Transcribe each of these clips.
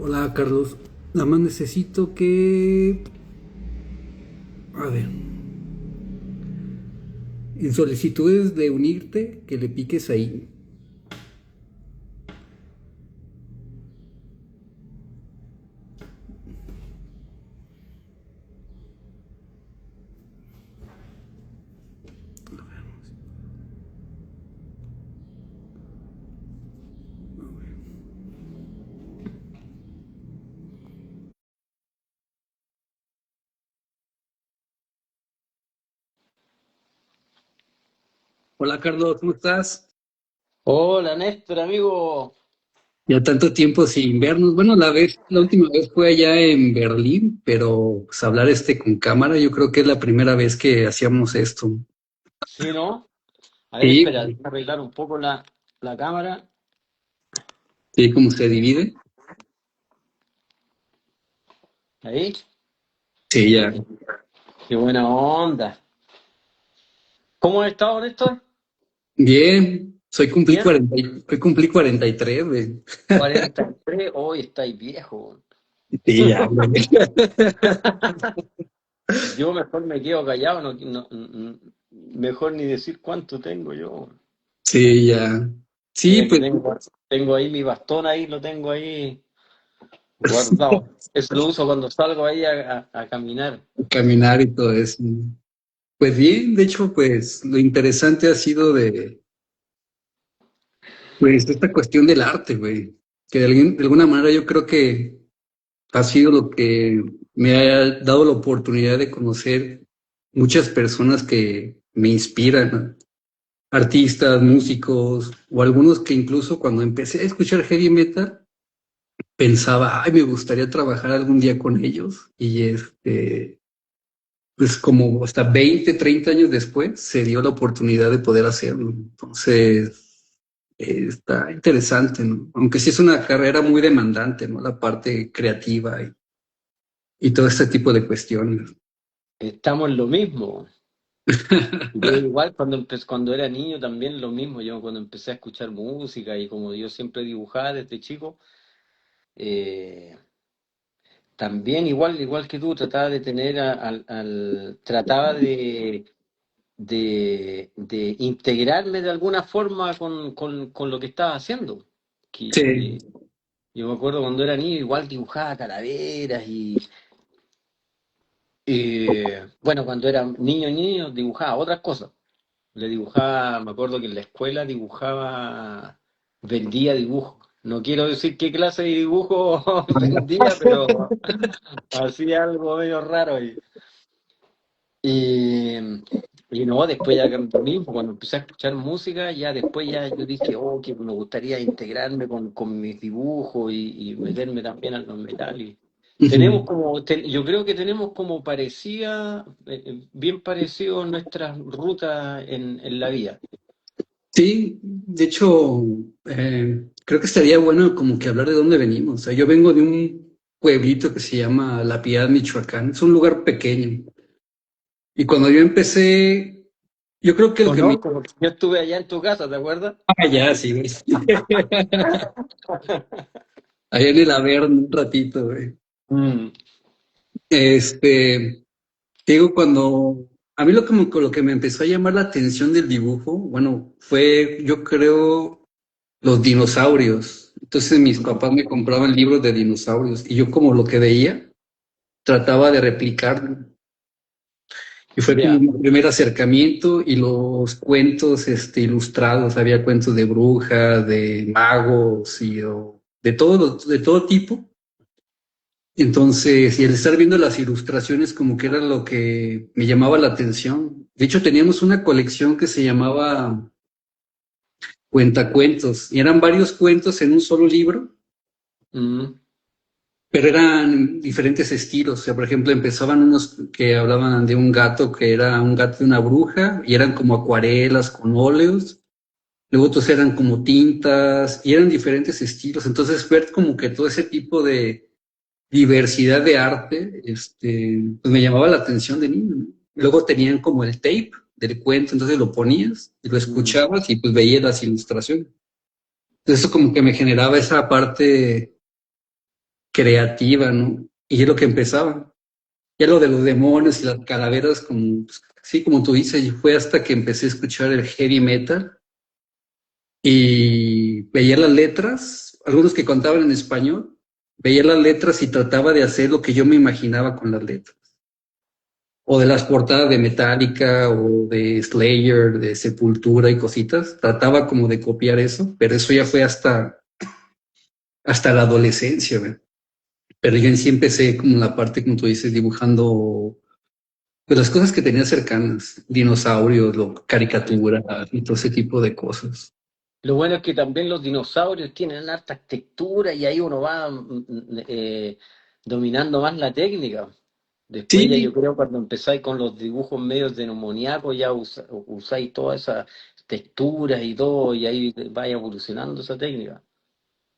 Hola Carlos, nada más necesito que... A ver, en solicitudes de unirte, que le piques ahí. Hola Carlos, ¿cómo estás? Hola Néstor, amigo. Ya tanto tiempo sin vernos. Bueno, la última vez fue allá en Berlín, pero pues hablar con cámara, yo creo que es la primera vez que hacíamos esto. ¿Sí, no? A ver, Sí, espera, déjame arreglar un poco la cámara. sí, cómo se divide. Ahí. Sí, ya. Qué buena onda. ¿Cómo has estado, Néstor? Bien, Bien. hoy cumplí 43, güey. 43. Hoy estáis viejo. Sí, ya, güey. Yo mejor me quedo callado, mejor ni decir cuánto tengo yo. Sí, ya. Sí, Mira que pues tengo ahí mi bastón ahí, lo tengo ahí guardado. Eso lo uso cuando salgo ahí a caminar. caminar y todo eso. Pues bien, de hecho, pues lo interesante ha sido pues, esta cuestión del arte, güey. Que de alguna manera yo creo que ha sido lo que me ha dado la oportunidad de conocer muchas personas que me inspiran, ¿no? Artistas, músicos, o algunos que incluso cuando empecé a escuchar heavy metal, pensaba, ay, me gustaría trabajar algún día con ellos. Y pues como hasta 20, 30 años después se dio la oportunidad de poder hacerlo. Entonces, está interesante, ¿no? Aunque sí es una carrera muy demandante, ¿no? La parte creativa y todo este tipo de cuestiones. Estamos en lo mismo. Yo igual cuando era niño también lo mismo, yo cuando empecé a escuchar música y como yo siempre dibujaba desde chico, eh, también igual que tú trataba de tener trataba de integrarme de alguna forma con lo que estaba haciendo. Sí. Que yo me acuerdo cuando era niño igual dibujaba calaveras y bueno, cuando era niño dibujaba otras cosas. Le dibujaba, me acuerdo que en la escuela dibujaba, vendía dibujos. No quiero decir qué clase de dibujo vendía, pero hacía algo medio raro. Y, y no, después ya cambió lo mismo, cuando empecé a escuchar música, ya después ya yo dije, oh, que me gustaría integrarme con mis dibujos y meterme también a los metales. Tenemos yo creo que tenemos como parecía, bien parecido nuestras rutas en la vida. Sí, de hecho, creo que estaría bueno como que hablar de dónde venimos. O sea, yo vengo de un pueblito que se llama La Piedad, Michoacán. Es un lugar pequeño. Y cuando yo empecé, yo creo que el que me... Conozco, porque yo estuve allá en tu casa, ¿te acuerdas? Ah, ya, sí, güey. Allá en el Averno un ratito, güey. Mm. Este, digo, cuando a mí lo que me empezó a llamar la atención del dibujo, bueno, fue, yo creo, los dinosaurios. Entonces mis papás me compraban libros de dinosaurios y yo como lo que veía, trataba de replicarlo. Y fue como Ya. mi primer acercamiento y los cuentos ilustrados, había cuentos de brujas, de magos de todo tipo. Entonces, y el estar viendo las ilustraciones como que era lo que me llamaba la atención. De hecho, teníamos una colección que se llamaba Cuentacuentos y eran varios cuentos en un solo libro, Mm. pero eran diferentes estilos. O sea, por ejemplo, empezaban unos que hablaban de un gato que era un gato de una bruja y eran como acuarelas con óleos. Luego otros eran como tintas y eran diferentes estilos. Entonces, ver como que todo ese tipo de diversidad de arte, pues me llamaba la atención de niño, ¿no? Luego tenían como el tape del cuento, entonces lo ponías y lo Mm. escuchabas y pues veías las ilustraciones. Entonces eso como que me generaba esa parte, creativa, ¿no? Y es lo que empezaba. Ya lo de los demonios y las calaveras, como, pues, sí, como tú dices, fue hasta que empecé a escuchar el heavy metal y veía las letras, algunos que contaban en español, veía las letras y trataba de hacer lo que yo me imaginaba con las letras. O de las portadas de Metallica o de Slayer, de Sepultura y cositas. Trataba como de copiar eso, pero eso ya fue hasta la adolescencia, ¿ve? Pero yo en sí empecé como la parte, como tú dices, dibujando pues, las cosas que tenía cercanas, dinosaurios, caricaturas y todo ese tipo de cosas. Lo bueno es que también los dinosaurios tienen harta textura y ahí uno va dominando más la técnica. Después ya yo Sí, creo cuando empezáis con los dibujos medios de demoníacos ya usáis todas esas texturas y todo y ahí vaya evolucionando esa técnica.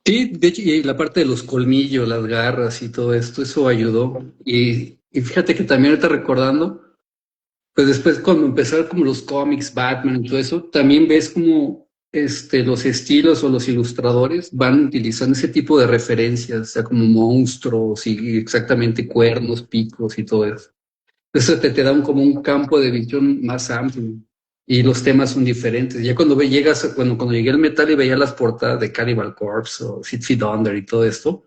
sí, de hecho, y la parte de los colmillos, las garras y todo esto, eso ayudó. Y fíjate que también ahorita recordando, pues después cuando empezaron como los cómics, Batman y todo eso, también ves como los estilos o los ilustradores van utilizando ese tipo de referencias, o sea, como monstruos y exactamente cuernos, picos y todo eso. Eso te da como un campo de visión más amplio y los temas son diferentes. Ya cuando llegas, cuando llegué al metal y veía las portadas de Cannibal Corpse o Six Feet Under y todo esto,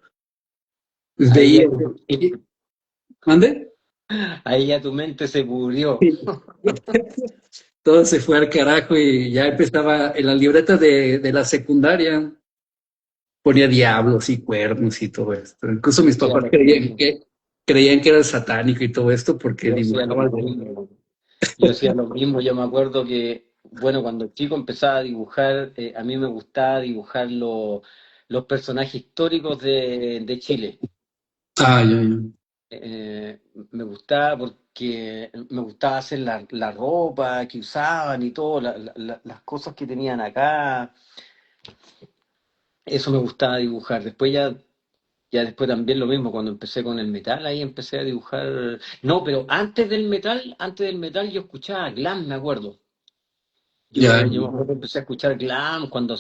pues Ahí veía, ya, ¿mande? ahí ya tu mente se pudrió. Sí. Todo se fue al carajo y ya empezaba en la libreta de la secundaria, ponía diablos y cuernos y todo esto. Incluso Yo mis hacía papás lo mismo. creían que era satánico y todo esto porque Yo hacía lo dibujaba. mismo. Yo hacía lo mismo. Yo me acuerdo que, bueno, cuando chico empezaba a dibujar, a mí me gustaba dibujar los personajes históricos de Chile. Ah, yo. Me gustaba porque me gustaba hacer la ropa que usaban y todo, las cosas que tenían acá. Eso me gustaba dibujar. Después ya después también lo mismo, cuando empecé con el metal, ahí empecé a dibujar. No, pero antes del metal yo escuchaba glam, me acuerdo. Ya, Yo me acuerdo que empecé a escuchar glam cuando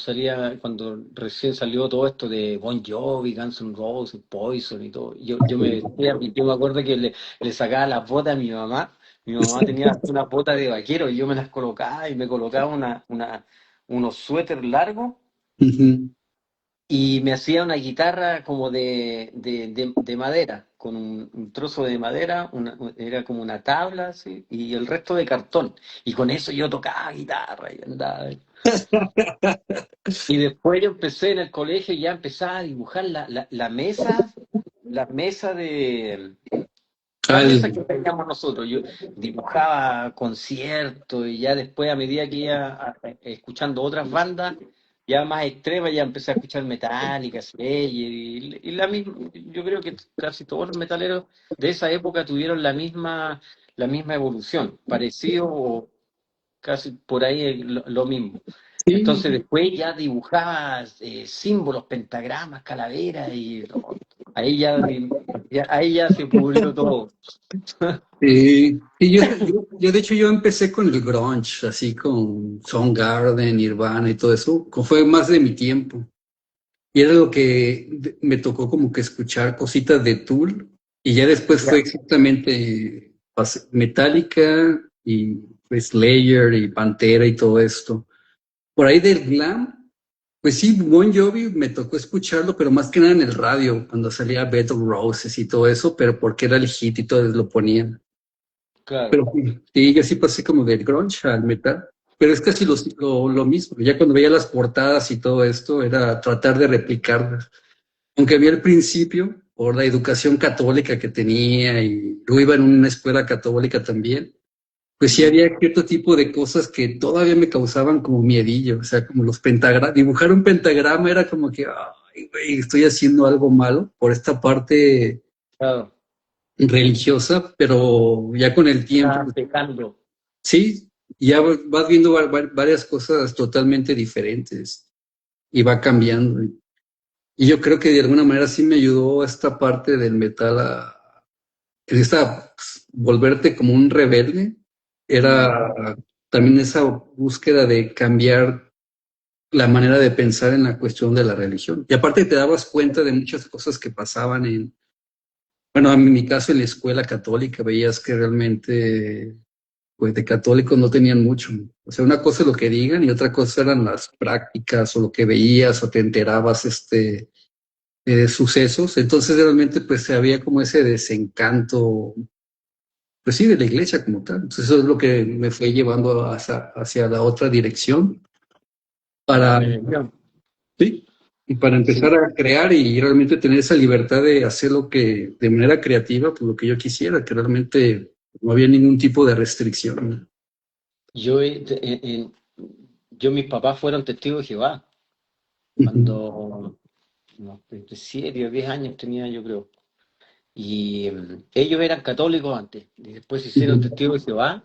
recién salió todo esto de Bon Jovi, Guns N' Roses, Poison y todo. Yo me acuerdo que le sacaba las botas a mi mamá. Mi mamá tenía unas botas de vaquero y yo me las colocaba y me colocaba unos suéter largos ujú. y me hacía una guitarra como de madera, con un trozo de madera, era como una tabla, así, y el resto de cartón. Y con eso yo tocaba guitarra y andaba. Y después yo empecé en el colegio y ya empezaba a dibujar la mesa las mesas que teníamos nosotros. Yo dibujaba conciertos y ya después, a medida que iba escuchando otras bandas, ya más extremas, ya empecé a escuchar Metallica, Slayer y la misma. Yo creo que casi todos los metaleros de esa época tuvieron la misma evolución, parecido o casi por ahí lo mismo. Sí, Entonces después ya dibujaba símbolos, pentagramas, calaveras y no, ahí ya se pudrió todo. sí, yo de hecho yo empecé con el grunge, así con Soundgarden, Nirvana y todo eso, fue más de mi tiempo. Y era lo que me tocó como que escuchar cositas de Tool y ya después fue Ya. exactamente Metallica y pues, Slayer y Pantera y todo esto. Por ahí del glam, pues sí, Bon Jovi me tocó escucharlo, pero más que nada en el radio, cuando salía Battle Roses y todo eso, pero porque era el hit y todos lo ponían. Claro. Pero sí, yo sí pasé como del grunge al metal. Pero es casi lo mismo. Ya cuando veía las portadas y todo esto, era tratar de replicarlas. Aunque había al principio, por la educación católica que tenía, y yo iba en una escuela católica también, pues sí Ujú. había cierto tipo de cosas que todavía me causaban como miedillo. O sea, como los pentagramas. Dibujar un pentagrama era como que, ay, güey, estoy haciendo algo malo por esta parte Claro. religiosa, pero ya con el tiempo, Estaba pecando. sí, ya vas viendo varias cosas totalmente diferentes y va cambiando. Y yo creo que de alguna manera sí me ayudó esta parte del metal en esta, pues, volverte como un rebelde. Mm. Era también esa búsqueda de cambiar la manera de pensar en la cuestión de la religión. Y aparte te dabas cuenta de muchas cosas que pasaban bueno, en mi caso en la escuela católica veías que realmente, pues de católicos no tenían mucho. O sea, una cosa es lo que digan y otra cosa eran las prácticas o lo que veías o te enterabas, sucesos. Entonces realmente pues había como ese desencanto, pues sí, de la iglesia como tal. Entonces eso es lo que me fue llevando hacia la otra dirección A la para, religión. sí, y para Sí. empezar a crear y realmente tener esa libertad de hacer lo que, de manera creativa, pues lo que yo quisiera, que realmente no había ningún tipo de restricción. Yo, mis papás fueron testigos de Jehová Ujú, cuando, no, de 7 o 10 años tenía yo creo. Y ellos eran católicos antes, y después se hicieron ujú. testigos de Jehová,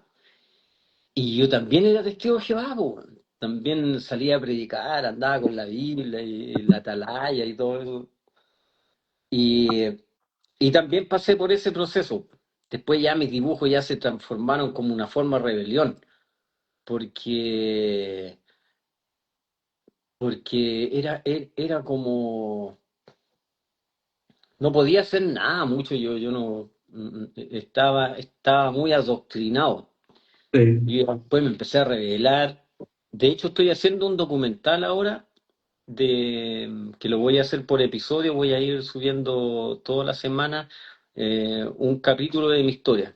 y yo también era testigo de Jehová, po. También salía a predicar, andaba con la Biblia y la atalaya y todo eso. Y, y también pasé por ese proceso. Después ya mis dibujos ya se transformaron como una forma de rebelión, porque, porque era como, no podía hacer nada mucho, yo no, estaba muy adoctrinado. Sí. Y después me empecé a revelar. De hecho, estoy haciendo un documental ahora que lo voy a hacer por episodio. Voy a ir subiendo toda la semana un capítulo de mi historia.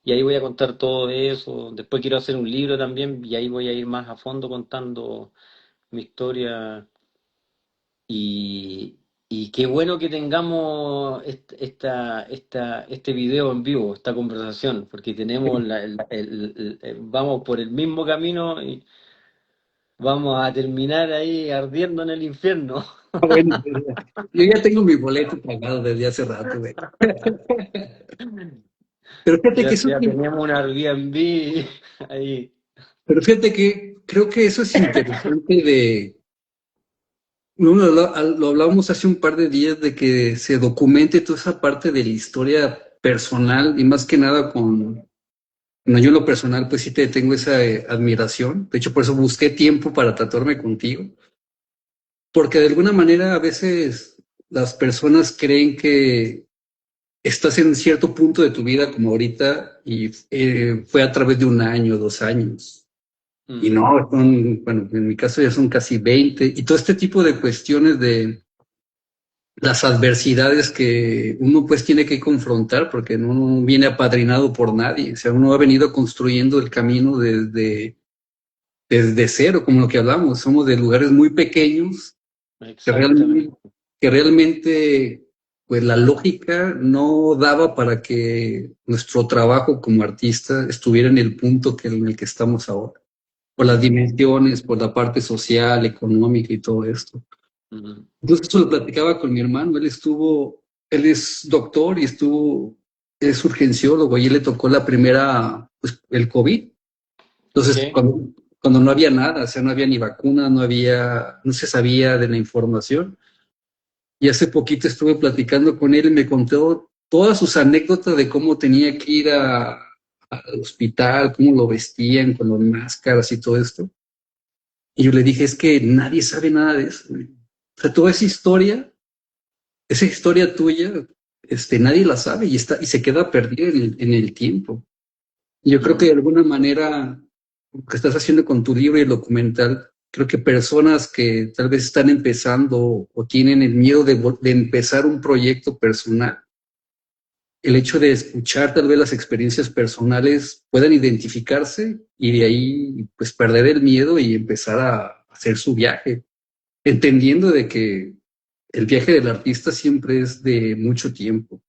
Y ahí voy a contar todo eso. Después quiero hacer un libro también y ahí voy a ir más a fondo contando mi historia. Y, y qué bueno que tengamos este video en vivo, esta conversación, porque tenemos vamos por el mismo camino y vamos a terminar ahí ardiendo en el infierno. Bueno, pues, yo ya tengo mi boleto pagado desde hace rato, güey. Pero fíjate que Ya, eso, ya tenemos un Airbnb ahí. pero fíjate que creo que eso es interesante lo hablábamos hace un par de días de que se documente toda esa parte de la historia personal y más que nada bueno, yo en lo personal pues sí te tengo esa admiración. De hecho, por eso busqué tiempo para tratarme contigo, porque de alguna manera a veces las personas creen que estás en cierto punto de tu vida como ahorita y fue a través de un año, 2 años. Y Mm, no, bueno, en mi caso ya son casi 20 y todo este tipo de cuestiones de las adversidades que uno pues tiene que confrontar porque no viene apadrinado por nadie, o sea, uno ha venido construyendo el camino desde cero, como lo que hablamos, somos de lugares muy pequeños que exactamente. realmente, que realmente pues la lógica no daba para que nuestro trabajo como artista estuviera en el punto en el que estamos ahora, por las Mm, dimensiones, por la parte social, económica y todo esto. mm. Entonces eso lo platicaba con mi hermano, él es doctor y es urgenciólogo y él le tocó la primera, pues el COVID. Ok. Entonces, cuando no había nada, o sea, no había ni vacuna, no se sabía de la información. Y hace poquito estuve platicando con él y me contó todas sus anécdotas de cómo tenía que ir al hospital, cómo lo vestían con las máscaras y todo esto. Y yo le dije, es que nadie sabe nada de eso. O sea, toda esa historia tuya, nadie la sabe y se queda perdida en el tiempo. Y yo creo que de Mm, alguna manera lo que estás haciendo con tu libro y el documental, creo que personas que tal vez están empezando o tienen el miedo de empezar un proyecto personal, el hecho de escuchar tal vez las experiencias personales puedan identificarse y de ahí pues perder el miedo y empezar a hacer su viaje, entendiendo de que el viaje del artista siempre es de mucho tiempo.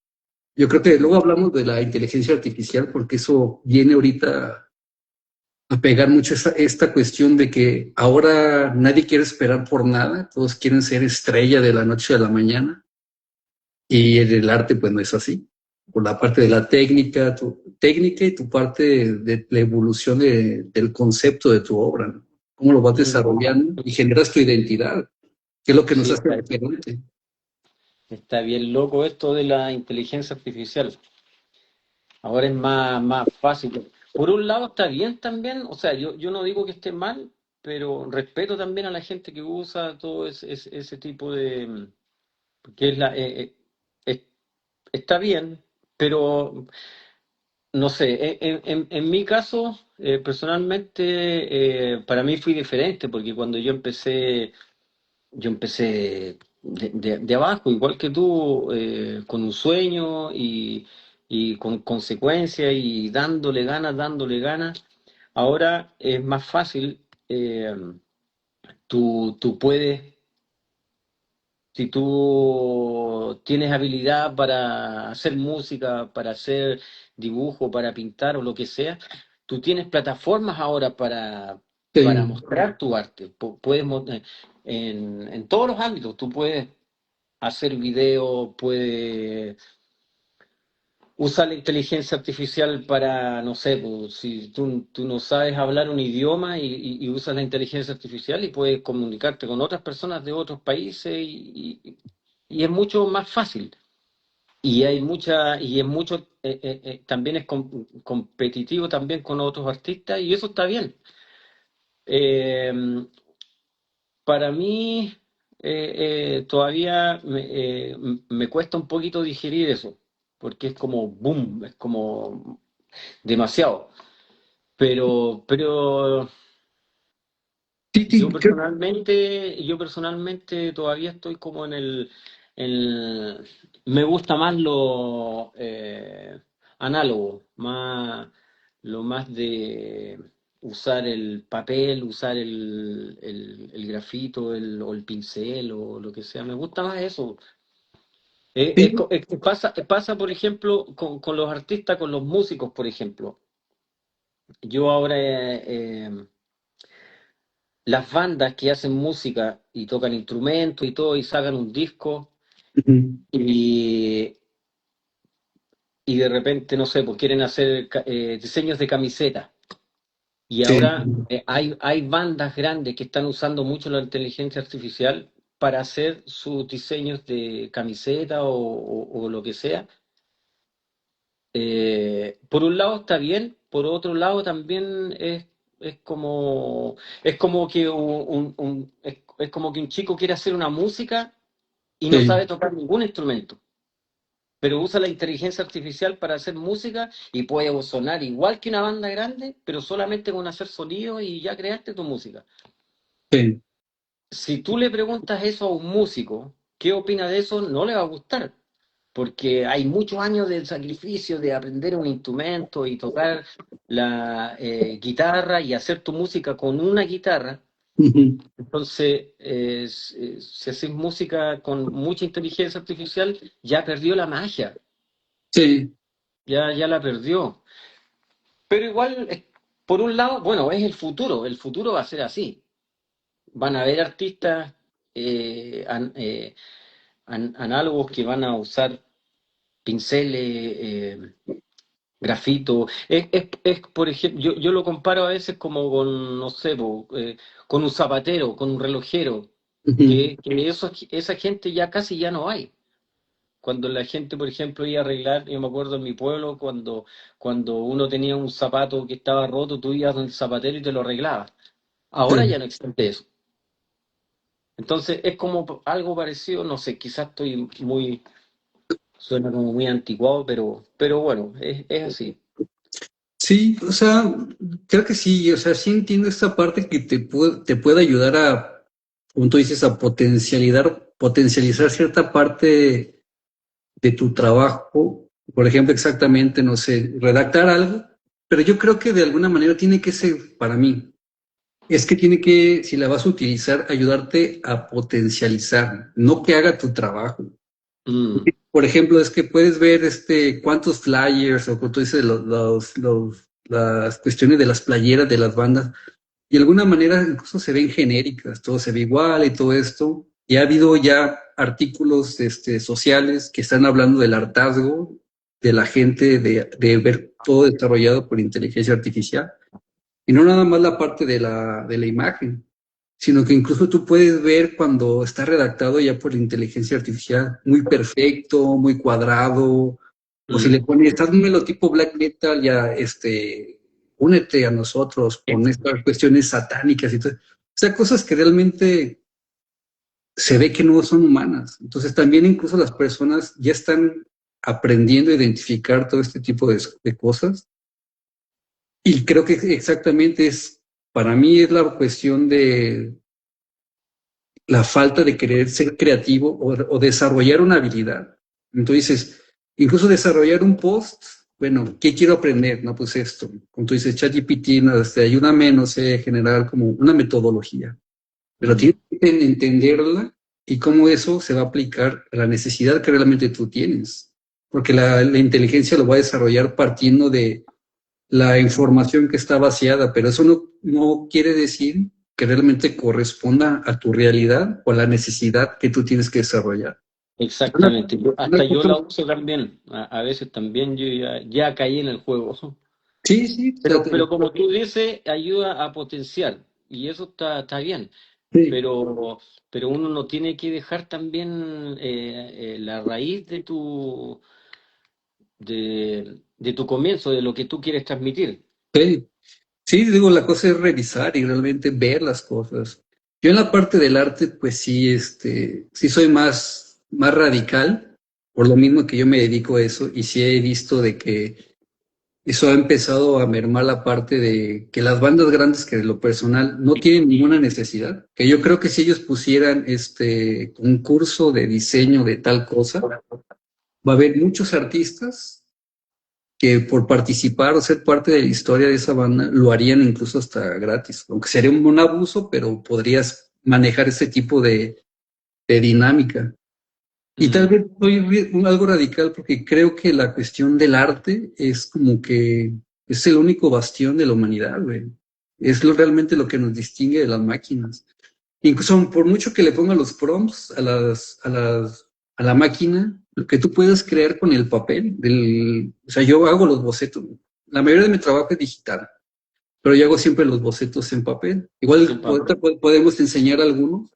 Yo creo que luego mm. hablamos de la inteligencia artificial porque eso viene ahorita a pegar mucho esta cuestión de que ahora nadie quiere esperar por nada, todos quieren ser estrella de la noche a la mañana y en el arte pues no es así. Por la parte de la técnica, tu técnica y tu parte de la evolución del concepto de tu obra, ¿no? Cómo lo vas Mm. desarrollando y generas tu identidad, que es lo que nos Sí, hace diferente. está bien loco esto de la inteligencia artificial. Ahora es más fácil. Por un lado está bien también, o sea, yo no digo que esté mal, pero respeto también a la gente que usa todo ese tipo de, que es es- está bien, pero no sé, en mi caso, personalmente, para mí fue diferente, porque cuando yo empecé de abajo, igual que tú, con un sueño y con consecuencias y dándole ganas. Ahora es más fácil, tú puedes, si tú tienes habilidad para hacer música, para hacer dibujo, para pintar o lo que sea, tú tienes plataformas ahora para Sí, mostrar tu arte. En todos los ámbitos, tú puedes hacer video, puedes usar la inteligencia artificial para, no sé, pues, si tú no sabes hablar un idioma y usas la inteligencia artificial y puedes comunicarte con otras personas de otros países y es mucho más fácil. Y es mucho, también es competitivo también con otros artistas y eso está bien. Eh, para mí todavía me cuesta un poquito digerir eso, porque es como boom, es como demasiado. Pero sí, sí, yo personalmente todavía estoy como me gusta más lo análogo, lo más de usar el papel, usar el grafito, o el pincel o lo que sea. Me gusta más eso. sí. Pasa, por ejemplo, con los artistas, con los músicos, por ejemplo. Yo ahora las bandas que hacen música y tocan instrumentos y todo y sacan un disco Ujú. y, y de repente, no sé, pues quieren hacer diseños de camiseta. Y Sí, ahora hay bandas grandes que están usando mucho la inteligencia artificial para hacer sus diseños de camiseta o lo que sea. Por un lado está bien, por otro lado también es como que es como que un chico quiere hacer una música y no sí, sabe tocar ningún instrumento, pero usa la inteligencia artificial para hacer música y puede sonar igual que una banda grande, pero solamente con hacer sonido y ya creaste tu música. sí, Si tú le preguntas eso a un músico, ¿qué opina de eso? No le va a gustar, porque hay muchos años de sacrificio de aprender un instrumento y tocar la guitarra y hacer tu música con una guitarra. ujú, Entonces, si haces música con mucha inteligencia artificial, ya perdió la magia, sí, ya la perdió. Pero igual, por un lado, bueno, es el futuro va a ser así. Van a haber artistas análogos que van a usar pinceles, grafito. Por ejemplo, yo lo comparo a veces como con, no sé, con un zapatero, con un relojero, ujú, esa gente ya casi ya no hay. Cuando la gente, por ejemplo, iba a arreglar, yo me acuerdo en mi pueblo, cuando uno tenía un zapato que estaba roto, tú ibas al zapatero y te lo arreglabas. Ahora sí. ya no existe eso. Entonces es como algo parecido, no sé, quizás suena como muy anticuado, pero bueno, es así. Sí, o sea, creo que sí, o sea, sí entiendo esta parte que te puede ayudar a, como tú dices, a potencializar cierta parte de tu trabajo, por ejemplo, exactamente, no sé, redactar algo, pero yo creo que de alguna manera tiene que ser, para mí, es que tiene que, si la vas a utilizar, ayudarte a potencializar, no que haga tu trabajo. Mm, Por ejemplo, es que puedes ver cuántos flyers o como tú dices, las cuestiones de las playeras de las bandas, y de alguna manera incluso se ven genéricas, todo se ve igual y todo esto. Y ha habido ya artículos sociales que están hablando del hartazgo de la gente de ver todo desarrollado por inteligencia artificial. Y no nada más la parte de la imagen, sino que incluso tú puedes ver cuando está redactado ya por inteligencia artificial, muy perfecto, muy cuadrado, o si le mm. pones, házmelo tipo black metal, ya, únete a nosotros Eh, con estas cuestiones satánicas y todo. sea, cosas que realmente se ve que no son humanas. Entonces también incluso las personas ya están aprendiendo a identificar todo este tipo de cosas. Y creo que exactamente para mí es la cuestión de la falta de querer ser creativo o desarrollar una habilidad. Entonces, incluso desarrollar un post, bueno, ¿qué quiero aprender? No, pues esto. Como tú dices, ChatGPT, no, ayúdame, no sé, generar como una metodología. Pero tienes que entenderla y cómo eso se va a aplicar a la necesidad que realmente tú tienes. Porque la inteligencia lo va a desarrollar partiendo de la información que está vaciada, pero eso no quiere decir que realmente corresponda a tu realidad o a la necesidad que tú tienes que desarrollar. Una, Exactamente. una Hasta yo cosa, la uso también. A veces también yo ya caí en el juego. sí, sí, Pero como tú dices, ayuda a potenciar. Y eso está bien. sí, Pero, pero uno no tiene que dejar también la raíz de tu comienzo, de lo que tú quieres transmitir. sí. Sí, digo, la cosa es revisar y realmente ver las cosas. Yo en la parte del arte, pues sí, sí soy más radical, por lo mismo que yo me dedico a eso, y sí he visto de que eso ha empezado a mermar la parte de que las bandas grandes que de lo personal no tienen ninguna necesidad, que yo creo que si ellos pusieran concurso de diseño de tal cosa, va a haber muchos artistas que por participar o ser parte de la historia de esa banda lo harían incluso hasta gratis, aunque sería un abuso, pero podrías manejar ese tipo de dinámica. Y tal Mm, vez soy algo radical porque creo que la cuestión del arte es como que es el único bastión de la humanidad, güey. Es realmente lo que nos distingue de las máquinas. Incluso por mucho que le pongan los prompts a la máquina, lo que tú puedes crear con el papel, o sea, yo hago los bocetos. La mayoría de mi trabajo es digital, pero yo hago siempre los bocetos en papel. sin Igual papel. podemos enseñar algunos.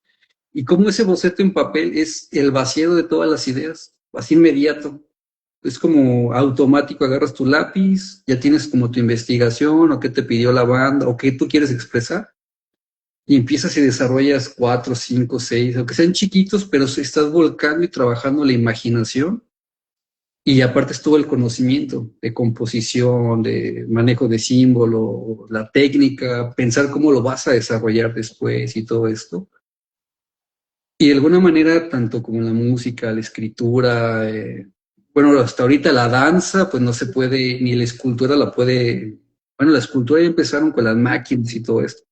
Y cómo ese boceto en papel es el vaciado de todas las ideas, así inmediato. Es como automático, agarras tu lápiz, ya tienes como tu investigación o qué te pidió la banda o qué tú quieres expresar y empiezas y desarrollas cuatro, cinco, seis, aunque sean chiquitos, pero estás volcando y trabajando la imaginación y aparte estuvo el conocimiento de composición, de manejo de símbolo, la técnica, pensar cómo lo vas a desarrollar después y todo esto. Y de alguna manera, tanto como la música, la escritura, bueno, hasta ahorita la danza, pues no se puede, ni la escultura la puede, bueno, la escultura ya empezaron con las máquinas y todo esto.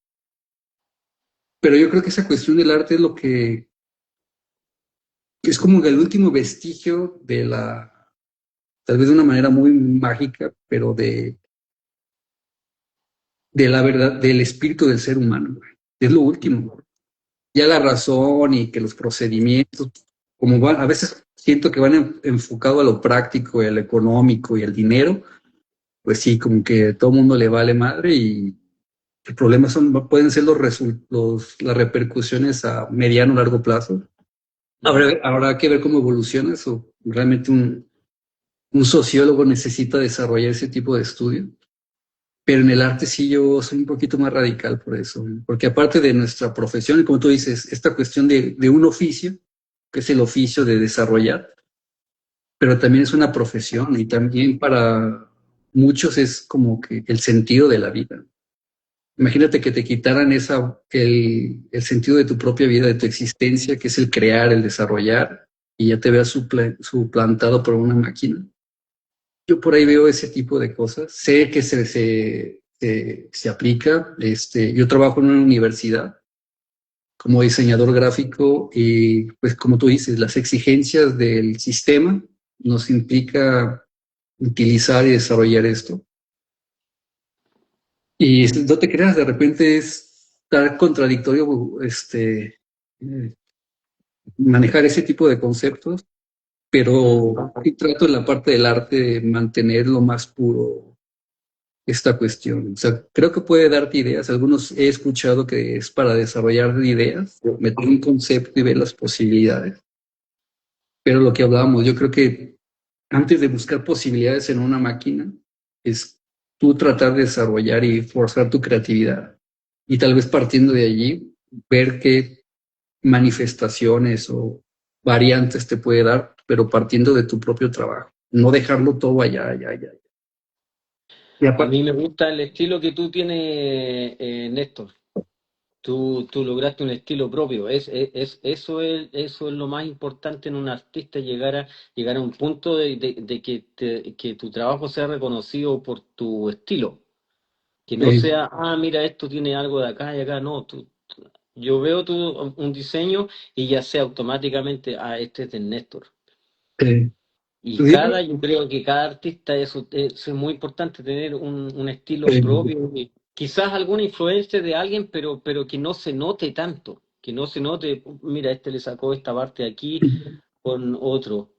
Pero yo creo que esa cuestión del arte es lo que es como el último vestigio de tal vez de una manera muy mágica, pero de la verdad, del espíritu del ser humano. Güey. Es lo último. Ya la razón y que los procedimientos, como van, a veces siento que van enfocado a lo práctico y a lo económico y al dinero, pues sí, como que a todo el mundo le vale madre y el problema pueden ser las repercusiones a mediano o largo plazo. Habrá que ver cómo evoluciona eso. Realmente un sociólogo necesita desarrollar ese tipo de estudio. Pero en el arte sí yo soy un poquito más radical por eso, ¿no? Porque aparte de nuestra profesión, y como tú dices, esta cuestión de un oficio, que es el oficio de desarrollar, pero también es una profesión y también para muchos es como que el sentido de la vida. Imagínate que te quitaran el sentido de tu propia vida, de tu existencia, que es el crear, el desarrollar, y ya te veas suplantado por una máquina. Yo por ahí veo ese tipo de cosas. Sé que se aplica. Yo trabajo en una universidad como diseñador gráfico y pues como tú dices, las exigencias del sistema nos implica utilizar y desarrollar esto. Y no te creas, de repente es tan contradictorio eh, manejar ese tipo de conceptos, pero sí trato en la parte del arte de mantener lo más puro esta cuestión. O sea, creo que puede darte ideas. Algunos he escuchado que es para desarrollar ideas, meter un concepto y ver las posibilidades. Pero lo que hablábamos, yo creo que antes de buscar posibilidades en una máquina, es tú tratar de desarrollar y forzar tu creatividad. Y tal vez partiendo de allí, ver qué manifestaciones o variantes te puede dar, pero partiendo de tu propio trabajo, no dejarlo todo allá, allá, allá. Y A aparte, mí me gusta el estilo que tú tienes, Néstor. Tú lograste un estilo propio. Eso es lo más importante en un artista, llegar a un punto de que tu trabajo sea reconocido por tu estilo. Que no eh, sea, mira, esto tiene algo de acá y acá. No, yo veo un diseño y ya sé automáticamente, este es de Néstor. eh, Y pues yo creo que cada artista, eso es muy importante, tener un estilo eh, propio, y quizás alguna influencia de alguien, pero que no se note tanto, que no se note, mira, este le sacó esta parte de aquí con otro.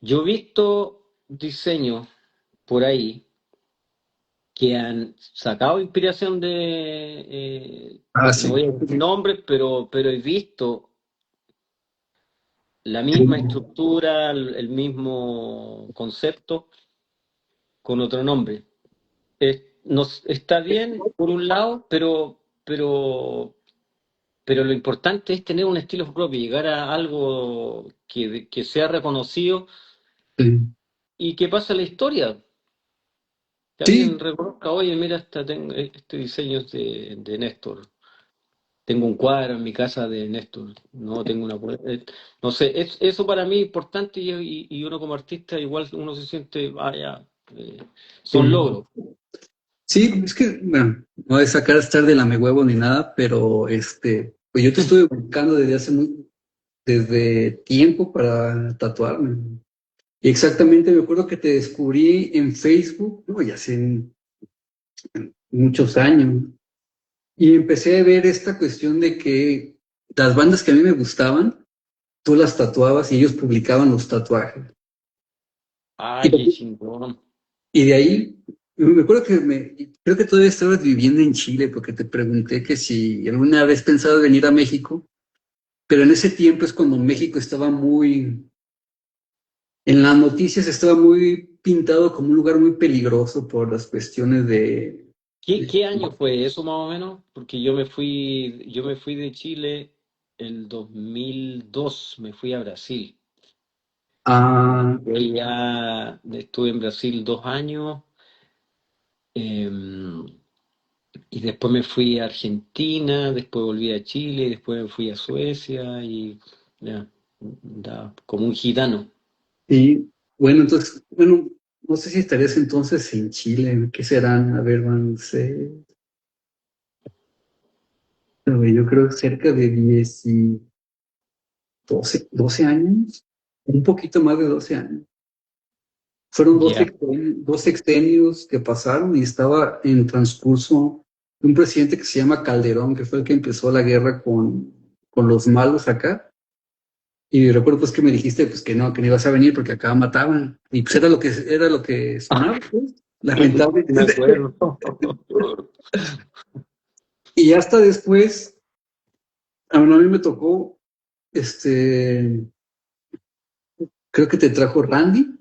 Yo he visto diseños por ahí que han sacado inspiración no sí. voy a decir nombres, pero he visto la misma Eh, estructura, el mismo concepto con otro nombre. Está bien por un lado, pero lo importante es tener un estilo propio, llegar a algo que sea reconocido y que pase a la historia. Que alguien sí, reconozca, oye, mira, este diseño es de Néstor. Tengo un cuadro en mi casa de Néstor. No tengo no sé, eso para mí es importante, y uno como artista igual uno se siente, vaya, son sí. logros. Sí, es que, bueno, no es sacar estar de lame huevo ni nada, pero pues yo te estuve buscando desde tiempo para tatuarme. Y exactamente me acuerdo que te descubrí en Facebook, no, ya hace muchos años, y empecé a ver esta cuestión de que las bandas que a mí me gustaban, tú las tatuabas y ellos publicaban los tatuajes. Y, Ay, qué chingón. y de ahí, me acuerdo que creo que todavía estabas viviendo en Chile porque te pregunté que si alguna vez pensado venir a México, pero en ese tiempo es cuando México estaba en las noticias estaba muy pintado como un lugar muy peligroso por las cuestiones ¿Qué año fue eso más o menos? Porque yo me fui de Chile el 2002, me fui a Brasil. ah, Y ya estuve en Brasil 2 años, eh, y después me fui a Argentina, después volví a Chile, después me fui a Suecia y ya, como un gitano. y bueno, entonces, bueno, no sé si estarías entonces en Chile, ¿qué serán? A ver, van a ser, a ver, yo creo cerca de 10 y 12 años, un poquito más de 12 años. Fueron Ya. dos sexenios que pasaron y estaba en transcurso un presidente que se llama Calderón, que fue el que empezó la guerra con los malos acá. Y recuerdo pues que me dijiste pues que no ibas a venir porque acá mataban. Y pues era lo que sonaba, pues, Me lamentablemente. acuerdo. Y hasta después, a mí me tocó, este, creo que te trajo Randy.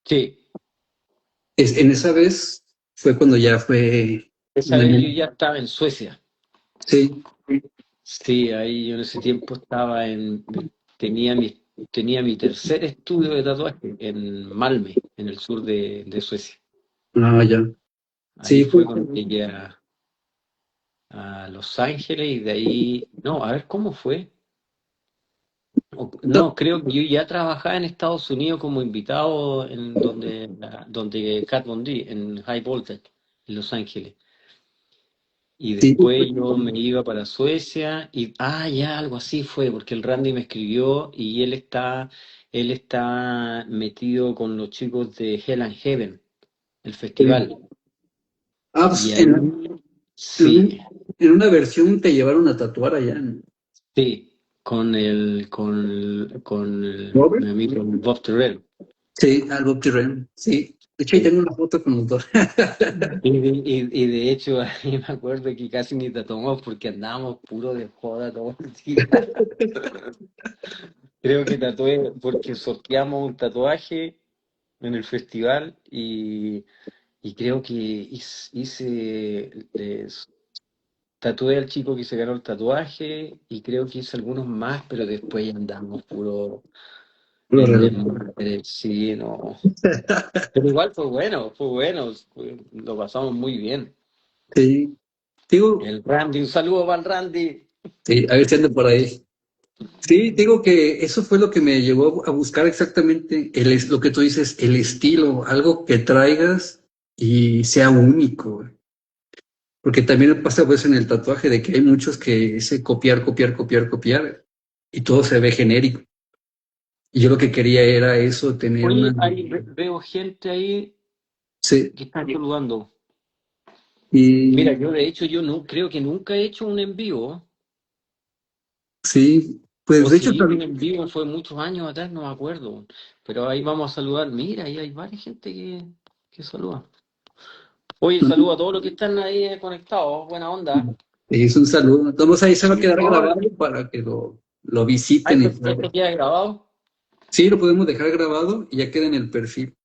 Sí, En esa vez fue cuando ya fue, esa vez yo ya estaba en Suecia. sí, Sí, ahí yo en ese tiempo tenía mi tercer estudio de tatuaje en Malmö, en el sur de Suecia. ah, ya, Ahí sí, fue cuando llegué a Los Ángeles y de ahí, no, a ver cómo fue. No, creo que yo ya trabajaba en Estados Unidos como invitado en donde Kat Von D, en High Voltage, en Los Ángeles. Y sí, después yo me iba para Suecia y, ya algo así fue, porque el Randy me escribió y él está metido con los chicos de Hell and Heaven, el festival. Y pues ahí, en- sí, en una versión te llevaron a tatuar allá, ¿no? sí, con Robert. mi amigo Bob Terrell. Sí, al Bob Dylan, sí. De hecho, ahí Sí. tengo una foto con los dos. Y de hecho, ahí me acuerdo que casi ni tatuamos porque andábamos puro de joda todo el día. Creo que tatué porque sorteamos un tatuaje en el festival y creo que hice tatué al chico que se ganó el tatuaje y creo que hice algunos más, pero después ya andamos puro Lo en real. desmadre, sí, no. Pero igual fue bueno, lo pasamos muy bien. Sí, digo, El Randy, un saludo para el Randy. sí, a ver si anda por ahí. Sí, digo que eso fue lo que me llevó a buscar exactamente lo que tú dices, el estilo, algo que traigas y sea único, güey. Porque también me pasa pues en el tatuaje de que hay muchos que es copiar, copiar, copiar, copiar y todo se ve genérico. Y yo lo que quería era eso, tener una... Oye, ahí veo gente ahí Sí, que está saludando. Mira, y yo de hecho yo no creo que nunca he hecho un en vivo. sí, pues O de hecho si un también... en vivo fue muchos años atrás, no me acuerdo. Pero ahí vamos a saludar. Mira, ahí hay varias gente que saluda. Oye, saludo a todos los que están ahí conectados. Buena onda. Es un saludo. Entonces ahí se va a quedar Ahora, grabado para que lo visiten y ¿esto todo. queda grabado? Sí, lo podemos dejar grabado y ya queda en el perfil.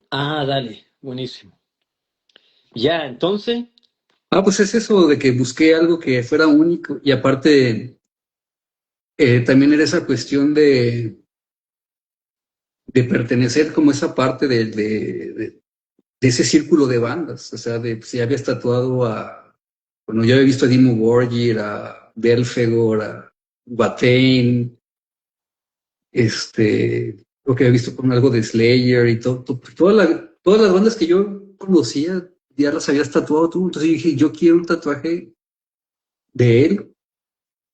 Ah, dale, buenísimo. Ya, entonces, Ah, pues es eso de que busqué algo que fuera único y aparte también era esa cuestión de pertenecer como esa parte de ese círculo de bandas, o sea, de si habías tatuado bueno, yo había visto a Dimmu Borgir, a Belfegor, a Watain, lo que había visto con algo de Slayer y todas las bandas que yo conocía, ya las habías tatuado tú, entonces yo dije, yo quiero un tatuaje de él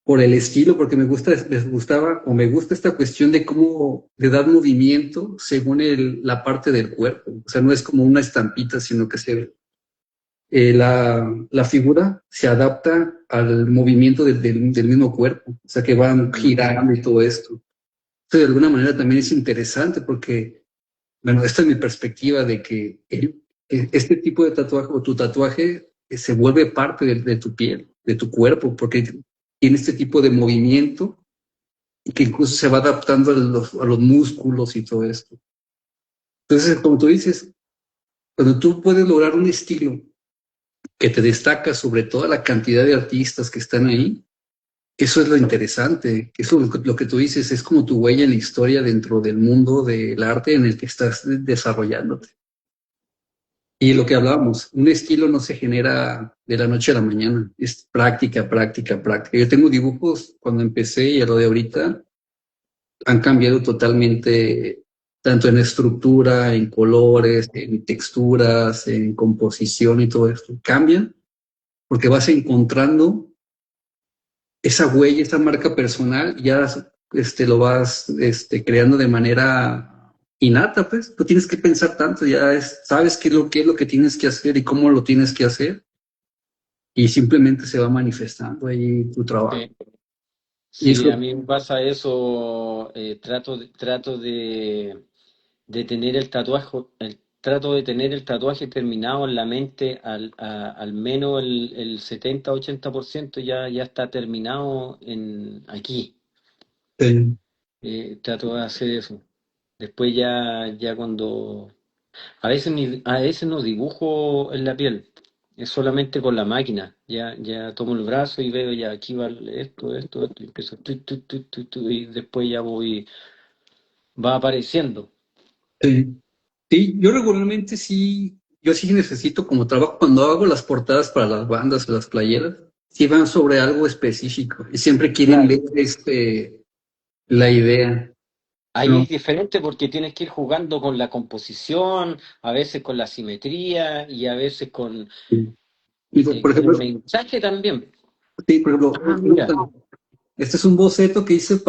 por el estilo, porque les gustaba o me gusta esta cuestión de cómo le dar movimiento según la parte del cuerpo. O sea, no es como una estampita, sino que la figura se adapta al movimiento del mismo cuerpo. O sea, que van girando y todo esto. Esto de alguna manera también es interesante porque, bueno, esta es mi perspectiva de que este tipo de tatuaje o tu tatuaje se vuelve parte de tu piel, de tu cuerpo, porque tiene este tipo de movimiento y que incluso se va adaptando a los músculos y todo esto. Entonces, como tú dices, cuando tú puedes lograr un estilo que te destaca sobre toda la cantidad de artistas que están ahí, eso es lo interesante, eso es lo que tú dices, es como tu huella en la historia dentro del mundo del arte en el que estás desarrollándote. Y lo que hablábamos, un estilo no se genera de la noche a la mañana, es práctica, práctica, práctica. Yo tengo dibujos cuando empecé y a lo de ahorita han cambiado totalmente, tanto en estructura, en colores, en texturas, en composición y todo esto. Cambian porque vas encontrando esa huella, esa marca personal, ya lo vas creando de manera innata, pues. No tienes que pensar tanto, sabes qué es lo que tienes que hacer y cómo lo tienes que hacer, y simplemente se va manifestando ahí tu trabajo. sí, Y sí, eso, a mí me pasa eso. Trato de tener el tatuaje, trato de tener el tatuaje terminado en la mente, al menos el 70-80% ya está terminado aquí. eh, Trato de hacer eso. Después ya cuando... a veces no dibujo en la piel, es solamente con la máquina. Ya tomo el brazo y veo ya aquí va esto, y empiezo y después ya va apareciendo. eh, sí, yo regularmente yo sí necesito como trabajo cuando hago las portadas para las bandas o las playeras, sí van sobre algo específico y siempre quieren Claro. leer la idea, Ahí ¿no? es diferente porque tienes que ir jugando con la composición, a veces con la simetría y a veces Y, por con el ejemplo, mensaje también. sí, por ejemplo, Ah, mira, este es un boceto que hice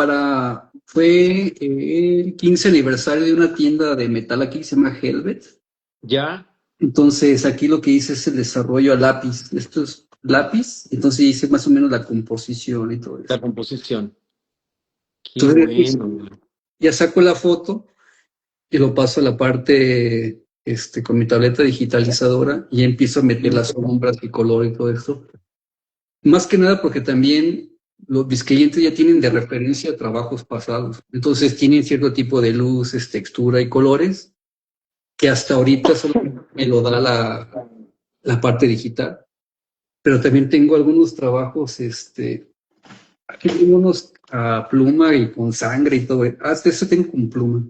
fue el 15 aniversario de una tienda de metal aquí que se llama Helvet. ya, Entonces, aquí lo que hice es el desarrollo a lápiz. Esto es lápiz, entonces hice más o menos la composición y todo eso. la composición. Qué Entonces, bueno. ya saco la foto y lo paso a la parte, con mi tableta digitalizadora y empiezo a meter las sombras y color y todo esto. Más que nada porque también mis clientes ya tienen de referencia trabajos pasados. Entonces tienen cierto tipo de luces, textura y colores que hasta ahorita solo me lo da la parte digital. pero también tengo algunos trabajos, aquí tengo unos a pluma y con sangre y todo. Hasta eso tengo con pluma.